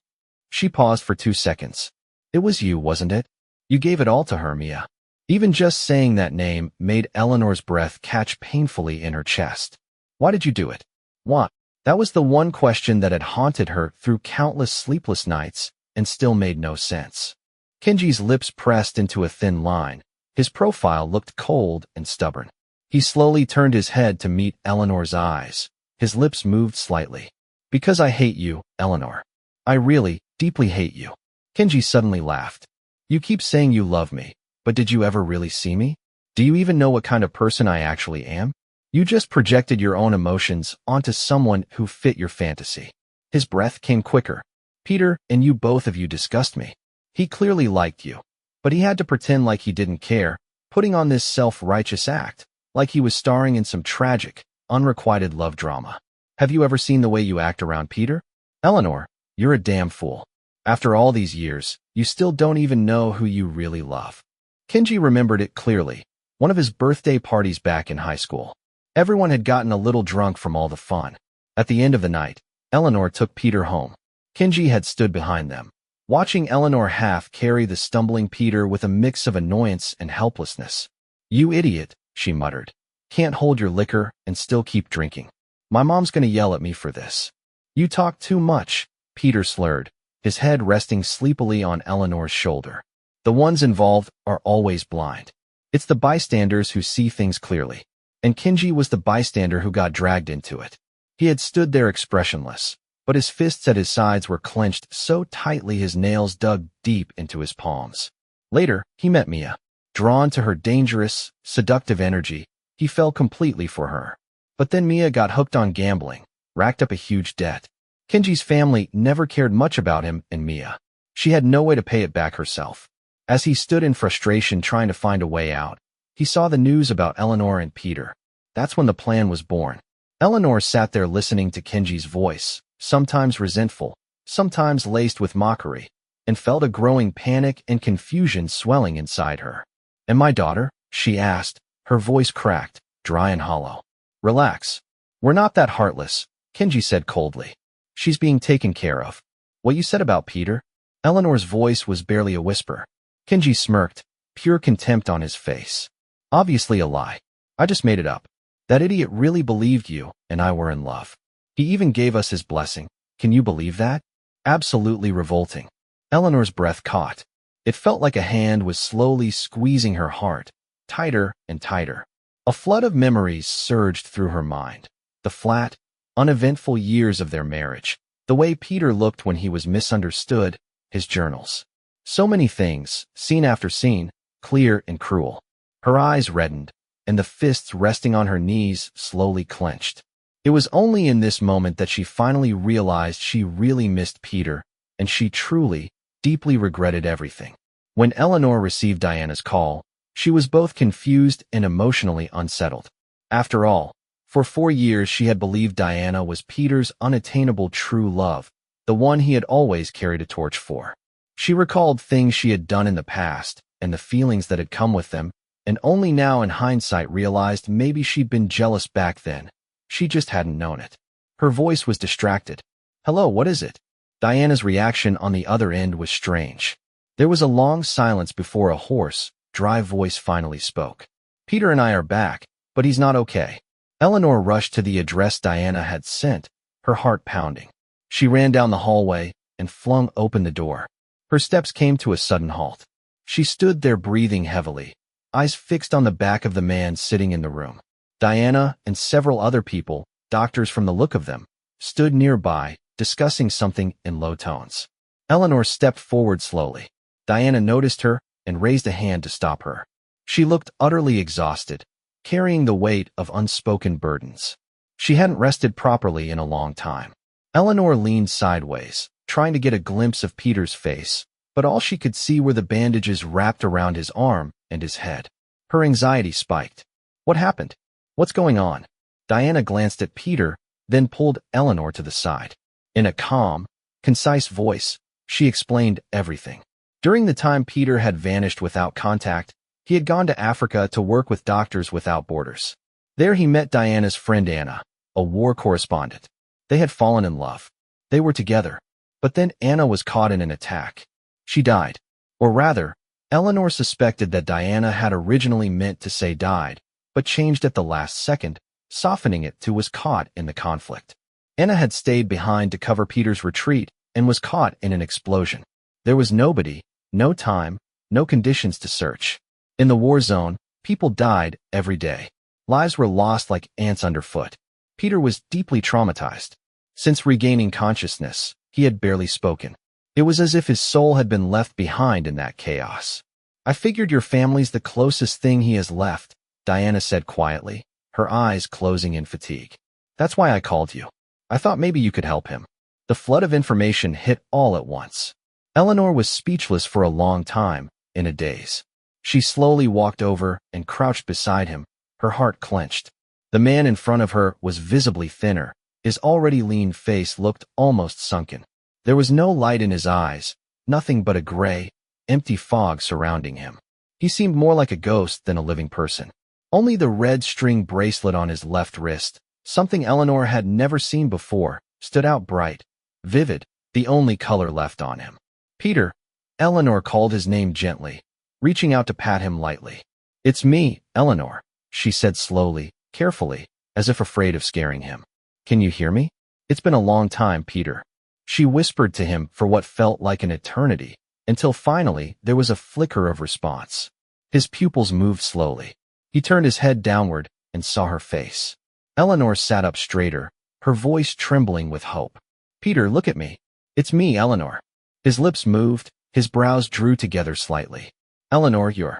She paused for 2 seconds. "It was you, wasn't it? You gave it all to her, Mia." Even just saying that name made Eleanor's breath catch painfully in her chest. "Why did you do it? Why?" That was the one question that had haunted her through countless sleepless nights and still made no sense. Kenji's lips pressed into a thin line. His profile looked cold and stubborn. He slowly turned his head to meet Eleanor's eyes. His lips moved slightly. "Because I hate you, Eleanor. I really, deeply hate you." Kenji suddenly laughed. "You keep saying you love me, but did you ever really see me? Do you even know what kind of person I actually am?" You just projected your own emotions onto someone who fit your fantasy. His breath came quicker. Peter, and you both of you disgust me. He clearly liked you, but he had to pretend like he didn't care, putting on this self-righteous act, like he was starring in some tragic, unrequited love drama. Have you ever seen the way you act around Peter? Eleanor, you're a damn fool. After all these years, you still don't even know who you really love. Kenji remembered it clearly, one of his birthday parties back in high school. Everyone had gotten a little drunk from all the fun. At the end of the night, Eleanor took Peter home. Kenji had stood behind them, watching Eleanor half carry the stumbling Peter with a mix of annoyance and helplessness. You idiot, she muttered. Can't hold your liquor and still keep drinking. My mom's gonna yell at me for this. You talk too much, Peter slurred, his head resting sleepily on Eleanor's shoulder. The ones involved are always blind. It's the bystanders who see things clearly. And Kenji was the bystander who got dragged into it. He had stood there expressionless, but his fists at his sides were clenched so tightly his nails dug deep into his palms. Later, he met Mia. Drawn to her dangerous, seductive energy, he fell completely for her. But then Mia got hooked on gambling, racked up a huge debt. Kenji's family never cared much about him and Mia. She had no way to pay it back herself. As he stood in frustration trying to find a way out, he saw the news about Eleanor and Peter. That's when the plan was born. Eleanor sat there listening to Kenji's voice, sometimes resentful, sometimes laced with mockery, and felt a growing panic and confusion swelling inside her. And my daughter? She asked, her voice cracked, dry and hollow. Relax. We're not that heartless, Kenji said coldly. She's being taken care of. What you said about Peter? Eleanor's voice was barely a whisper. Kenji smirked, pure contempt on his face. Obviously a lie. I just made it up. That idiot really believed you and I were in love. He even gave us his blessing. Can you believe that? Absolutely revolting. Eleanor's breath caught. It felt like a hand was slowly squeezing her heart, tighter and tighter. A flood of memories surged through her mind. The flat, uneventful years of their marriage. The way Peter looked when he was misunderstood. His journals. So many things, scene after scene, clear and cruel. Her eyes reddened, and the fists resting on her knees slowly clenched. It was only in this moment that she finally realized she really missed Peter, and she truly, deeply regretted everything. When Eleanor received Diana's call, she was both confused and emotionally unsettled. After all, for 4 years she had believed Diana was Peter's unattainable true love, the one he had always carried a torch for. She recalled things she had done in the past, and the feelings that had come with them, and only now in hindsight realized maybe she'd been jealous back then. She just hadn't known it. Her voice was distracted. Hello, what is it? Diana's reaction on the other end was strange. There was a long silence before a hoarse, dry voice finally spoke. Peter and I are back, but he's not okay. Eleanor rushed to the address Diana had sent, her heart pounding. She ran down the hallway and flung open the door. Her steps came to a sudden halt. She stood there breathing heavily, eyes fixed on the back of the man sitting in the room. Diana and several other people, doctors from the look of them, stood nearby, discussing something in low tones. Eleanor stepped forward slowly. Diana noticed her and raised a hand to stop her. She looked utterly exhausted, carrying the weight of unspoken burdens. She hadn't rested properly in a long time. Eleanor leaned sideways, trying to get a glimpse of Peter's face, but all she could see were the bandages wrapped around his arm and his head. Her anxiety spiked. What happened? What's going on? Diana glanced at Peter, then pulled Eleanor to the side. In a calm, concise voice, she explained everything. During the time Peter had vanished without contact, he had gone to Africa to work with Doctors Without Borders. There he met Diana's friend Anna, a war correspondent. They had fallen in love. They were together. But then Anna was caught in an attack. She died. Or rather, Eleanor suspected that Diana had originally meant to say died, but changed at the last second, softening it to was caught in the conflict. Anna had stayed behind to cover Peter's retreat and was caught in an explosion. There was nobody, no time, no conditions to search. In the war zone, people died every day. Lives were lost like ants underfoot. Peter was deeply traumatized. Since regaining consciousness, he had barely spoken. It was as if his soul had been left behind in that chaos. I figured your family's the closest thing he has left, Diana said quietly, her eyes closing in fatigue. That's why I called you. I thought maybe you could help him. The flood of information hit all at once. Eleanor was speechless for a long time, in a daze. She slowly walked over and crouched beside him, her heart clenched. The man in front of her was visibly thinner. His already lean face looked almost sunken. There was no light in his eyes, nothing but a gray, empty fog surrounding him. He seemed more like a ghost than a living person. Only the red string bracelet on his left wrist, something Eleanor had never seen before, stood out bright, vivid, the only color left on him. Peter. Eleanor called his name gently, reaching out to pat him lightly. It's me, Eleanor, she said slowly, carefully, as if afraid of scaring him. Can you hear me? It's been a long time, Peter. She whispered to him for what felt like an eternity, until finally there was a flicker of response. His pupils moved slowly. He turned his head downward and saw her face. Eleanor sat up straighter, her voice trembling with hope. Peter, look at me. It's me, Eleanor. His lips moved, his brows drew together slightly. Eleanor, you're...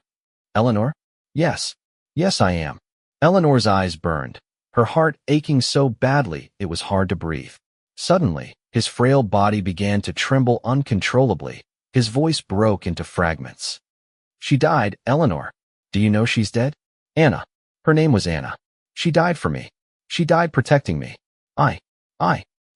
Eleanor? Yes. Yes, I am. Eleanor's eyes burned, her heart aching so badly it was hard to breathe. Suddenly, his frail body began to tremble uncontrollably. His voice broke into fragments. She died, Eleanor. Do you know she's dead? Anna. Her name was Anna. She died for me. She died protecting me. I.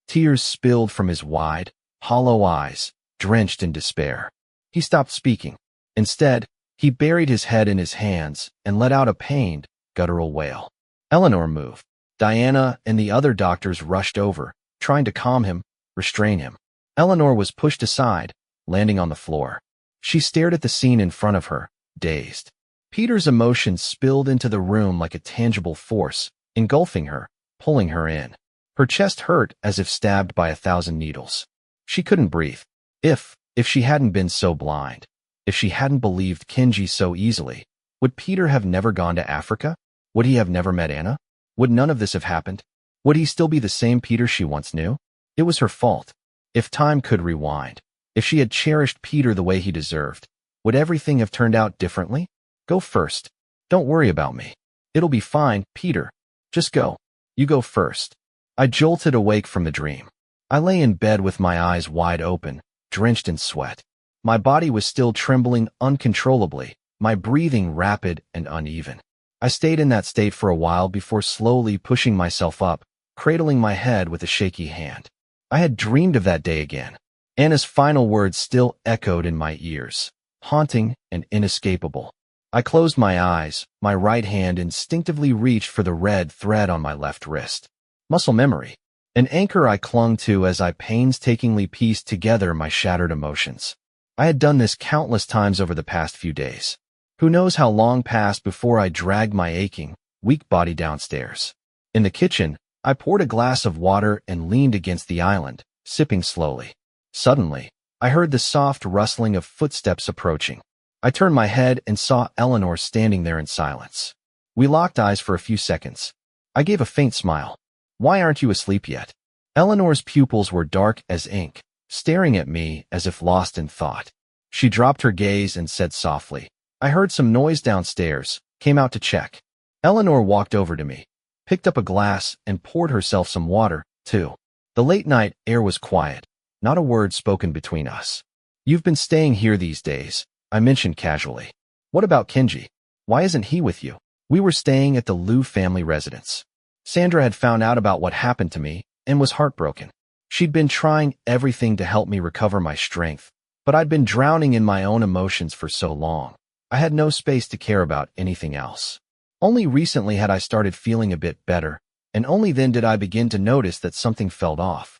Tears spilled from his wide, hollow eyes, drenched in despair. He stopped speaking. Instead, he buried his head in his hands and let out a pained, guttural wail. Eleanor moved. Diana and the other doctors rushed over, trying to calm him, restrain him. Eleanor was pushed aside, landing on the floor. She stared at the scene in front of her, dazed. Peter's emotions spilled into the room like a tangible force, engulfing her, pulling her in. Her chest hurt as if stabbed by 1,000 needles. She couldn't breathe. If she hadn't been so blind, if she hadn't believed Kenji so easily, would Peter have never gone to Africa? Would he have never met Anna? Would none of this have happened? Would he still be the same Peter she once knew? It was her fault. If time could rewind, if she had cherished Peter the way he deserved, would everything have turned out differently? Go first. Don't worry about me. It'll be fine, Peter. Just go. You go first. I jolted awake from the dream. I lay in bed with my eyes wide open, drenched in sweat. My body was still trembling uncontrollably, my breathing rapid and uneven. I stayed in that state for a while before slowly pushing myself up, cradling my head with a shaky hand. I had dreamed of that day again. Anna's final words still echoed in my ears, haunting and inescapable. I closed my eyes, my right hand instinctively reached for the red thread on my left wrist. Muscle memory. An anchor I clung to as I painstakingly pieced together my shattered emotions. I had done this countless times over the past few days. Who knows how long passed before I dragged my aching, weak body downstairs. In the kitchen, I poured a glass of water and leaned against the island, sipping slowly. Suddenly, I heard the soft rustling of footsteps approaching. I turned my head and saw Eleanor standing there in silence. We locked eyes for a few seconds. I gave a faint smile. Why aren't you asleep yet? Eleanor's pupils were dark as ink, staring at me as if lost in thought. She dropped her gaze and said softly, I heard some noise downstairs, came out to check. Eleanor walked over to me, picked up a glass and poured herself some water, too. The late night air was quiet, not a word spoken between us. You've been staying here these days, I mentioned casually. What about Kenji? Why isn't he with you? We were staying at the Liu family residence. Sandra had found out about what happened to me and was heartbroken. She'd been trying everything to help me recover my strength, but I'd been drowning in my own emotions for so long. I had no space to care about anything else. Only recently had I started feeling a bit better, and only then did I begin to notice that something felt off.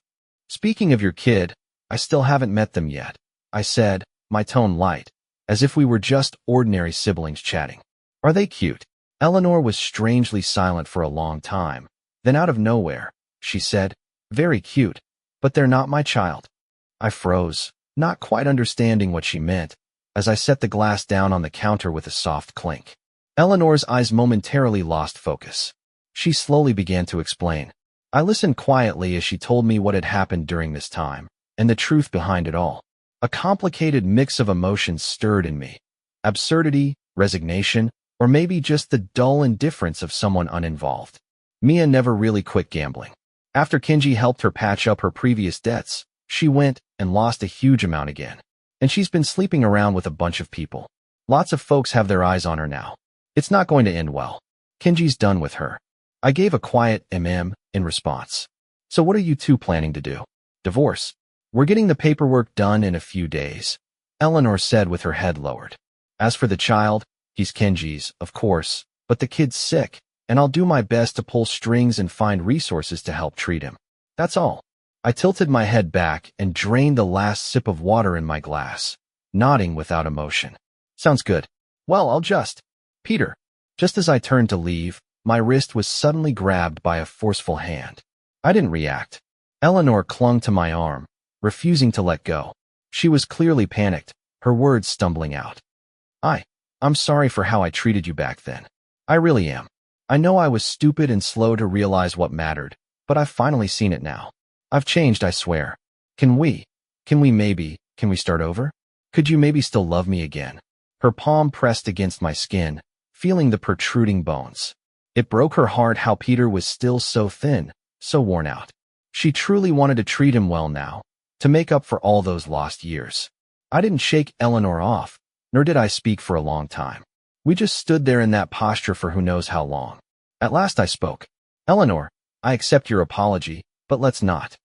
Speaking of your kid, I still haven't met them yet, I said, my tone light, as if we were just ordinary siblings chatting. Are they cute? Eleanor was strangely silent for a long time. Then out of nowhere, she said, very cute, but they're not my child. I froze, not quite understanding what she meant, as I set the glass down on the counter with a soft clink. Eleanor's eyes momentarily lost focus. She slowly began to explain. I listened quietly as she told me what had happened during this time, and the truth behind it all. A complicated mix of emotions stirred in me. Absurdity, resignation, Or maybe just the dull indifference of someone uninvolved. Mia never really quit gambling. After Kenji helped her patch up her previous debts, she went and lost a huge amount again. And she's been sleeping around with a bunch of people. Lots of folks have their eyes on her now. It's not going to end well. Kenji's done with her. I gave a quiet in response. So what are you two planning to do? Divorce. We're getting the paperwork done in a few days, Eleanor said with her head lowered. As for the child, he's Kenji's, of course, but the kid's sick, and I'll do my best to pull strings and find resources to help treat him. That's all. I tilted my head back and drained the last sip of water in my glass, nodding without emotion. Sounds good. Well, I'll just... Peter. Just as I turned to leave, my wrist was suddenly grabbed by a forceful hand. I didn't react. Eleanor clung to my arm, refusing to let go. She was clearly panicked, her words stumbling out. I'm sorry for how I treated you back then. I really am. I know I was stupid and slow to realize what mattered, but I've finally seen it now. I've changed, I swear. Can we start over? Could you maybe still love me again? Her palm pressed against my skin, feeling the protruding bones. It broke her heart how Peter was still so thin, so worn out. She truly wanted to treat him well now, to make up for all those lost years. I didn't shake Eleanor off, nor did I speak for a long time. We just stood there in that posture for who knows how long. At last I spoke. Eleanor, I accept your apology, but let's not.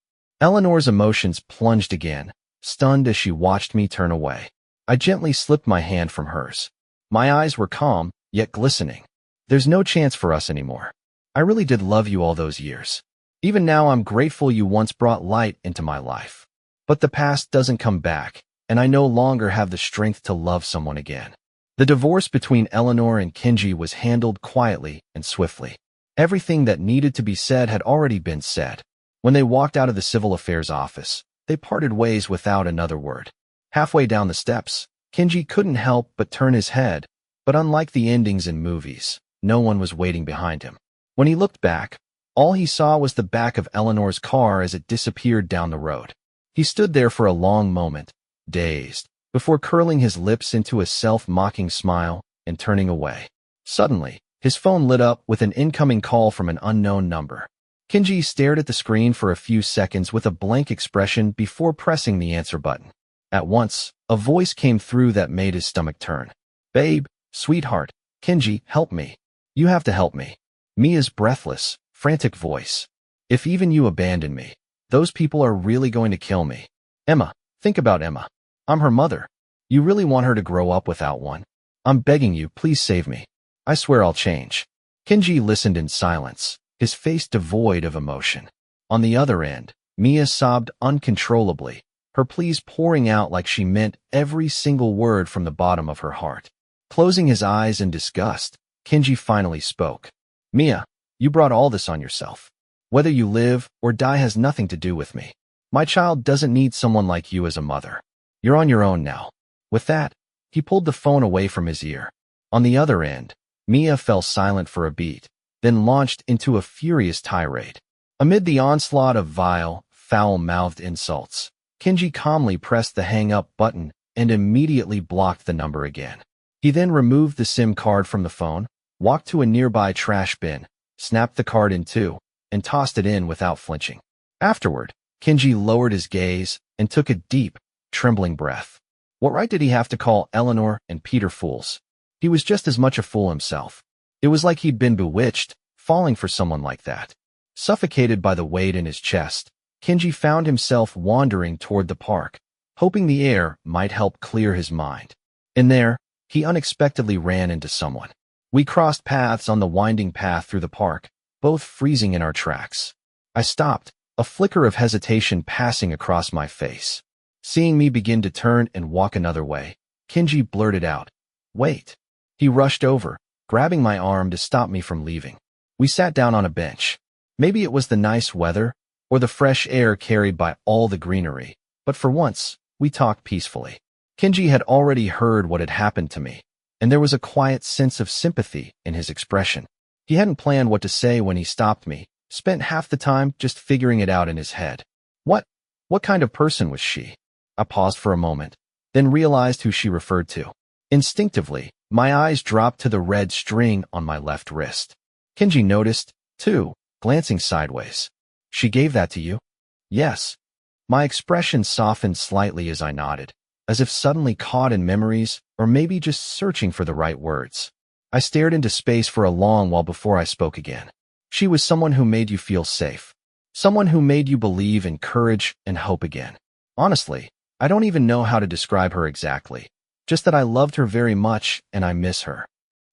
Eleanor's emotions plunged again, stunned as she watched me turn away. I gently slipped my hand from hers. My eyes were calm, yet glistening. There's no chance for us anymore. I really did love you all those years. Even now I'm grateful you once brought light into my life. But the past doesn't come back, and I no longer have the strength to love someone again. The divorce between Eleanor and Kenji was handled quietly and swiftly. Everything that needed to be said had already been said. When they walked out of the civil affairs office, they parted ways without another word. Halfway down the steps, Kenji couldn't help but turn his head, but unlike the endings in movies, no one was waiting behind him. When he looked back, all he saw was the back of Eleanor's car as it disappeared down the road. He stood there for a long moment, dazed, before curling his lips into a self-mocking smile and turning away. Suddenly, his phone lit up with an incoming call from an unknown number. Kenji stared at the screen for a few seconds with a blank expression before pressing the answer button. At once, a voice came through that made his stomach turn. Babe, sweetheart, Kenji, help me. You have to help me. Mia's breathless, frantic voice. If even you abandon me, those people are really going to kill me. Emma, think about Emma. I'm her mother. You really want her to grow up without one? I'm begging you, please save me. I swear I'll change. Kenji listened in silence, his face devoid of emotion. On the other end, Mia sobbed uncontrollably, her pleas pouring out like she meant every single word from the bottom of her heart. Closing his eyes in disgust, Kenji finally spoke. Mia, you brought all this on yourself. Whether you live or die has nothing to do with me. My child doesn't need someone like you as a mother. You're on your own now. With that, he pulled the phone away from his ear. On the other end, Mia fell silent for a beat, then launched into a furious tirade. Amid the onslaught of vile, foul-mouthed insults, Kenji calmly pressed the hang-up button and immediately blocked the number again. He then removed the SIM card from the phone, walked to a nearby trash bin, snapped the card in two, and tossed it in without flinching. Afterward, Kenji lowered his gaze and took a deep, trembling breath. What right did he have to call Eleanor and Peter fools? He was just as much a fool himself. It was like he'd been bewitched, falling for someone like that. Suffocated by the weight in his chest, Kenji found himself wandering toward the park, hoping the air might help clear his mind. In there, he unexpectedly ran into someone. We crossed paths on the winding path through the park, both freezing in our tracks. I stopped, a flicker of hesitation passing across my face. Seeing me begin to turn and walk another way, Kenji blurted out, "Wait." He rushed over, grabbing my arm to stop me from leaving. We sat down on a bench. Maybe it was the nice weather, or the fresh air carried by all the greenery, but for once, we talked peacefully. Kenji had already heard what had happened to me, and there was a quiet sense of sympathy in his expression. He hadn't planned what to say when he stopped me, spent half the time just figuring it out in his head. What kind of person was she? I paused for a moment, then realized who she referred to. Instinctively, My eyes dropped to the red string on my left wrist. Kenji noticed, too, glancing sideways. She gave that to you? Yes. My expression softened slightly as I nodded, as if suddenly caught in memories or maybe just searching for the right words. I stared into space for a long while before I spoke again. She was someone who made you feel safe. Someone who made you believe in courage and hope again. Honestly, I don't even know how to describe her exactly. Just that I loved her very much and I miss her.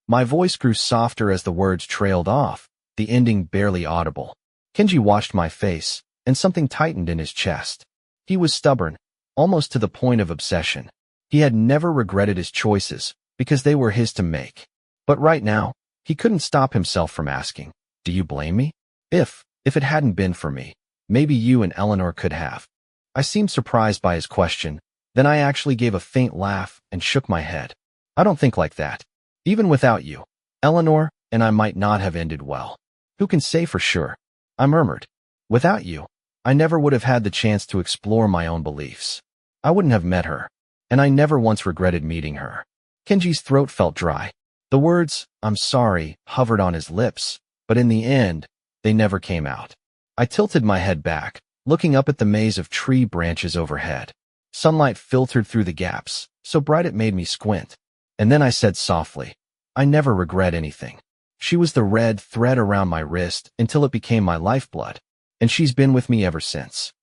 My voice grew softer as the words trailed off, the ending barely audible. Kenji watched my face, and something tightened in his chest. He was stubborn, almost to the point of obsession. He had never regretted his choices, because they were his to make. But right now, he couldn't stop himself from asking, "Do you blame me? If it hadn't been for me, maybe you and Eleanor could have." I seemed surprised by his question, then I actually gave a faint laugh and shook my head. I don't think like that. Even without you, Eleanor and I might not have ended well. Who can say for sure? I murmured. Without you, I never would have had the chance to explore my own beliefs. I wouldn't have met her, and I never once regretted meeting her. Kenji's throat felt dry. The words, "I'm sorry," hovered on his lips, but in the end, they never came out. I tilted my head back, looking up at the maze of tree branches overhead. Sunlight filtered through the gaps, so bright it made me squint. And then I said softly, "I never regret anything. She was the red thread around my wrist until it became my lifeblood, and she's been with me ever since."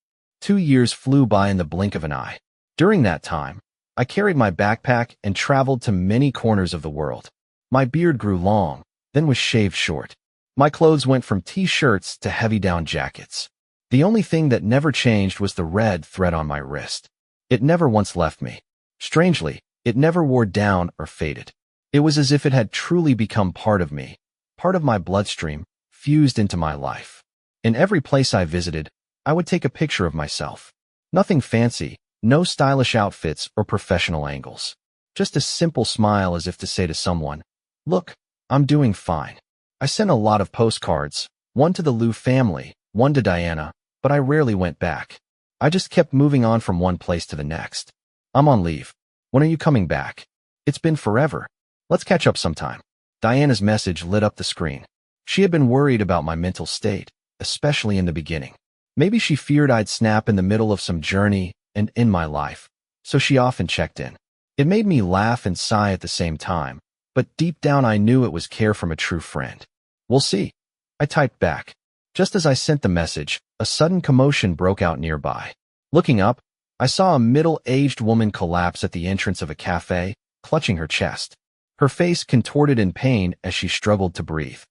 2 years flew by in the blink of an eye. During that time, I carried my backpack and traveled to many corners of the world. My beard grew long, then was shaved short. My clothes went from t-shirts to heavy down jackets. The only thing that never changed was the red thread on my wrist. It never once left me. Strangely, it never wore down or faded. It was as if it had truly become part of me, part of my bloodstream, fused into my life. In every place I visited, I would take a picture of myself. Nothing fancy, no stylish outfits or professional angles. Just a simple smile as if to say to someone, "Look, I'm doing fine." I sent a lot of postcards, one to the Liu family, one to Diana, but I rarely went back. I just kept moving on from one place to the next. "I'm on leave. When are you coming back? It's been forever. Let's catch up sometime." Diana's message lit up the screen. She had been worried about my mental state, especially in the beginning. Maybe she feared I'd snap in the middle of some journey and in my life, so she often checked in. It made me laugh and sigh at the same time, but deep down I knew it was care from a true friend. "We'll see." I typed back. Just as I sent the message, a sudden commotion broke out nearby. Looking up, I saw a middle-aged woman collapse at the entrance of a cafe, clutching her chest. Her face contorted in pain as she struggled to breathe.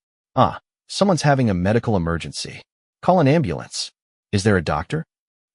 Someone's having a medical emergency. Call an ambulance. Is there a doctor?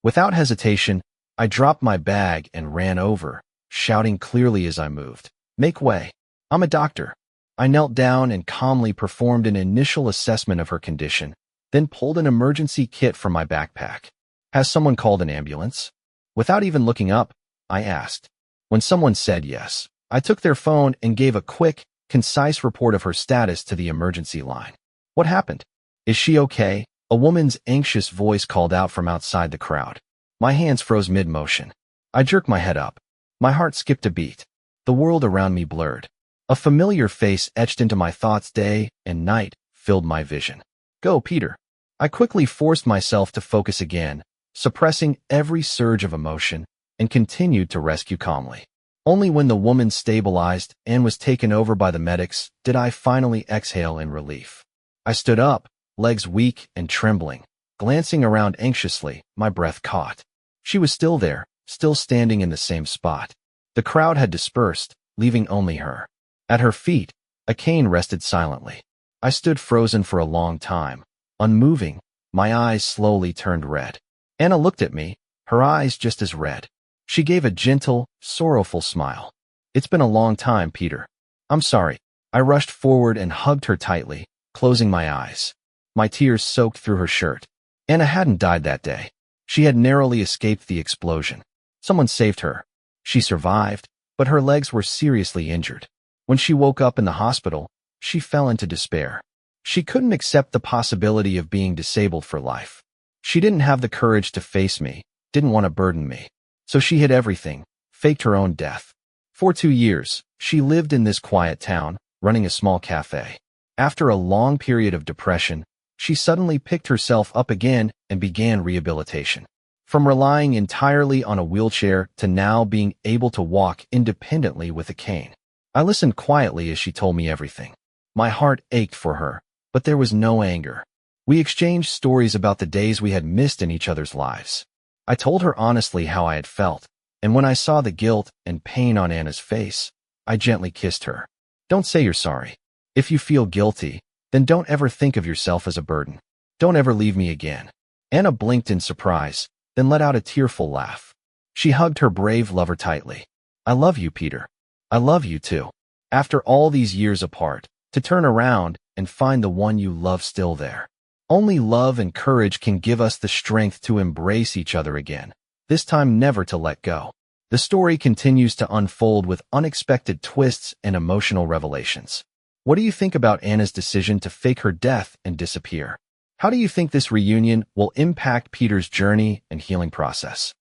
Without hesitation, I dropped my bag and ran over, shouting clearly as I moved, "Make way. I'm a doctor." I knelt down and calmly performed an initial assessment of her condition, then pulled an emergency kit from my backpack. "Has someone called an ambulance?" Without even looking up, I asked. When someone said yes, I took their phone and gave a quick, concise report of her status to the emergency line. "What happened? Is she okay?" A woman's anxious voice called out from outside the crowd. My hands froze mid-motion. I jerked my head up. My heart skipped a beat. The world around me blurred. A familiar face etched into my thoughts day and night filled my vision. "Go, Peter." I quickly forced myself to focus again, suppressing every surge of emotion, and continued to rescue calmly. Only when the woman stabilized and was taken over by the medics did I finally exhale in relief. I stood up, legs weak and trembling, glancing around anxiously, my breath caught. She was still there, still standing in the same spot. The crowd had dispersed, leaving only her. At her feet, a cane rested silently. I stood frozen for a long time, unmoving, my eyes slowly turned red. Anna looked at me, her eyes just as red. She gave a gentle, sorrowful smile. "It's been a long time, Peter. I'm sorry." I rushed forward and hugged her tightly, closing my eyes. My tears soaked through her shirt. Anna hadn't died that day. She had narrowly escaped the explosion. Someone saved her. She survived, but her legs were seriously injured. When she woke up in the hospital, she fell into despair. She couldn't accept the possibility of being disabled for life. She didn't have the courage to face me, didn't want to burden me. So she hid everything, faked her own death. For 2 years, she lived in this quiet town, running a small cafe. After a long period of depression, she suddenly picked herself up again and began rehabilitation. From relying entirely on a wheelchair to now being able to walk independently with a cane. I listened quietly as she told me everything. My heart ached for her, but there was no anger. We exchanged stories about the days we had missed in each other's lives. I told her honestly how I had felt, and when I saw the guilt and pain on Anna's face, I gently kissed her. Don't say you're sorry. If you feel guilty, then don't ever think of yourself as a burden. Don't ever leave me again. Anna blinked in surprise, then let out a tearful laugh. She hugged her brave lover tightly. I love you, Peter. I love you too. After all these years apart, to turn around and find the one you love still there. Only love and courage can give us the strength to embrace each other again, this time never to let go. The story continues to unfold with unexpected twists and emotional revelations. What do you think about Anna's decision to fake her death and disappear? How do you think this reunion will impact Peter's journey and healing process?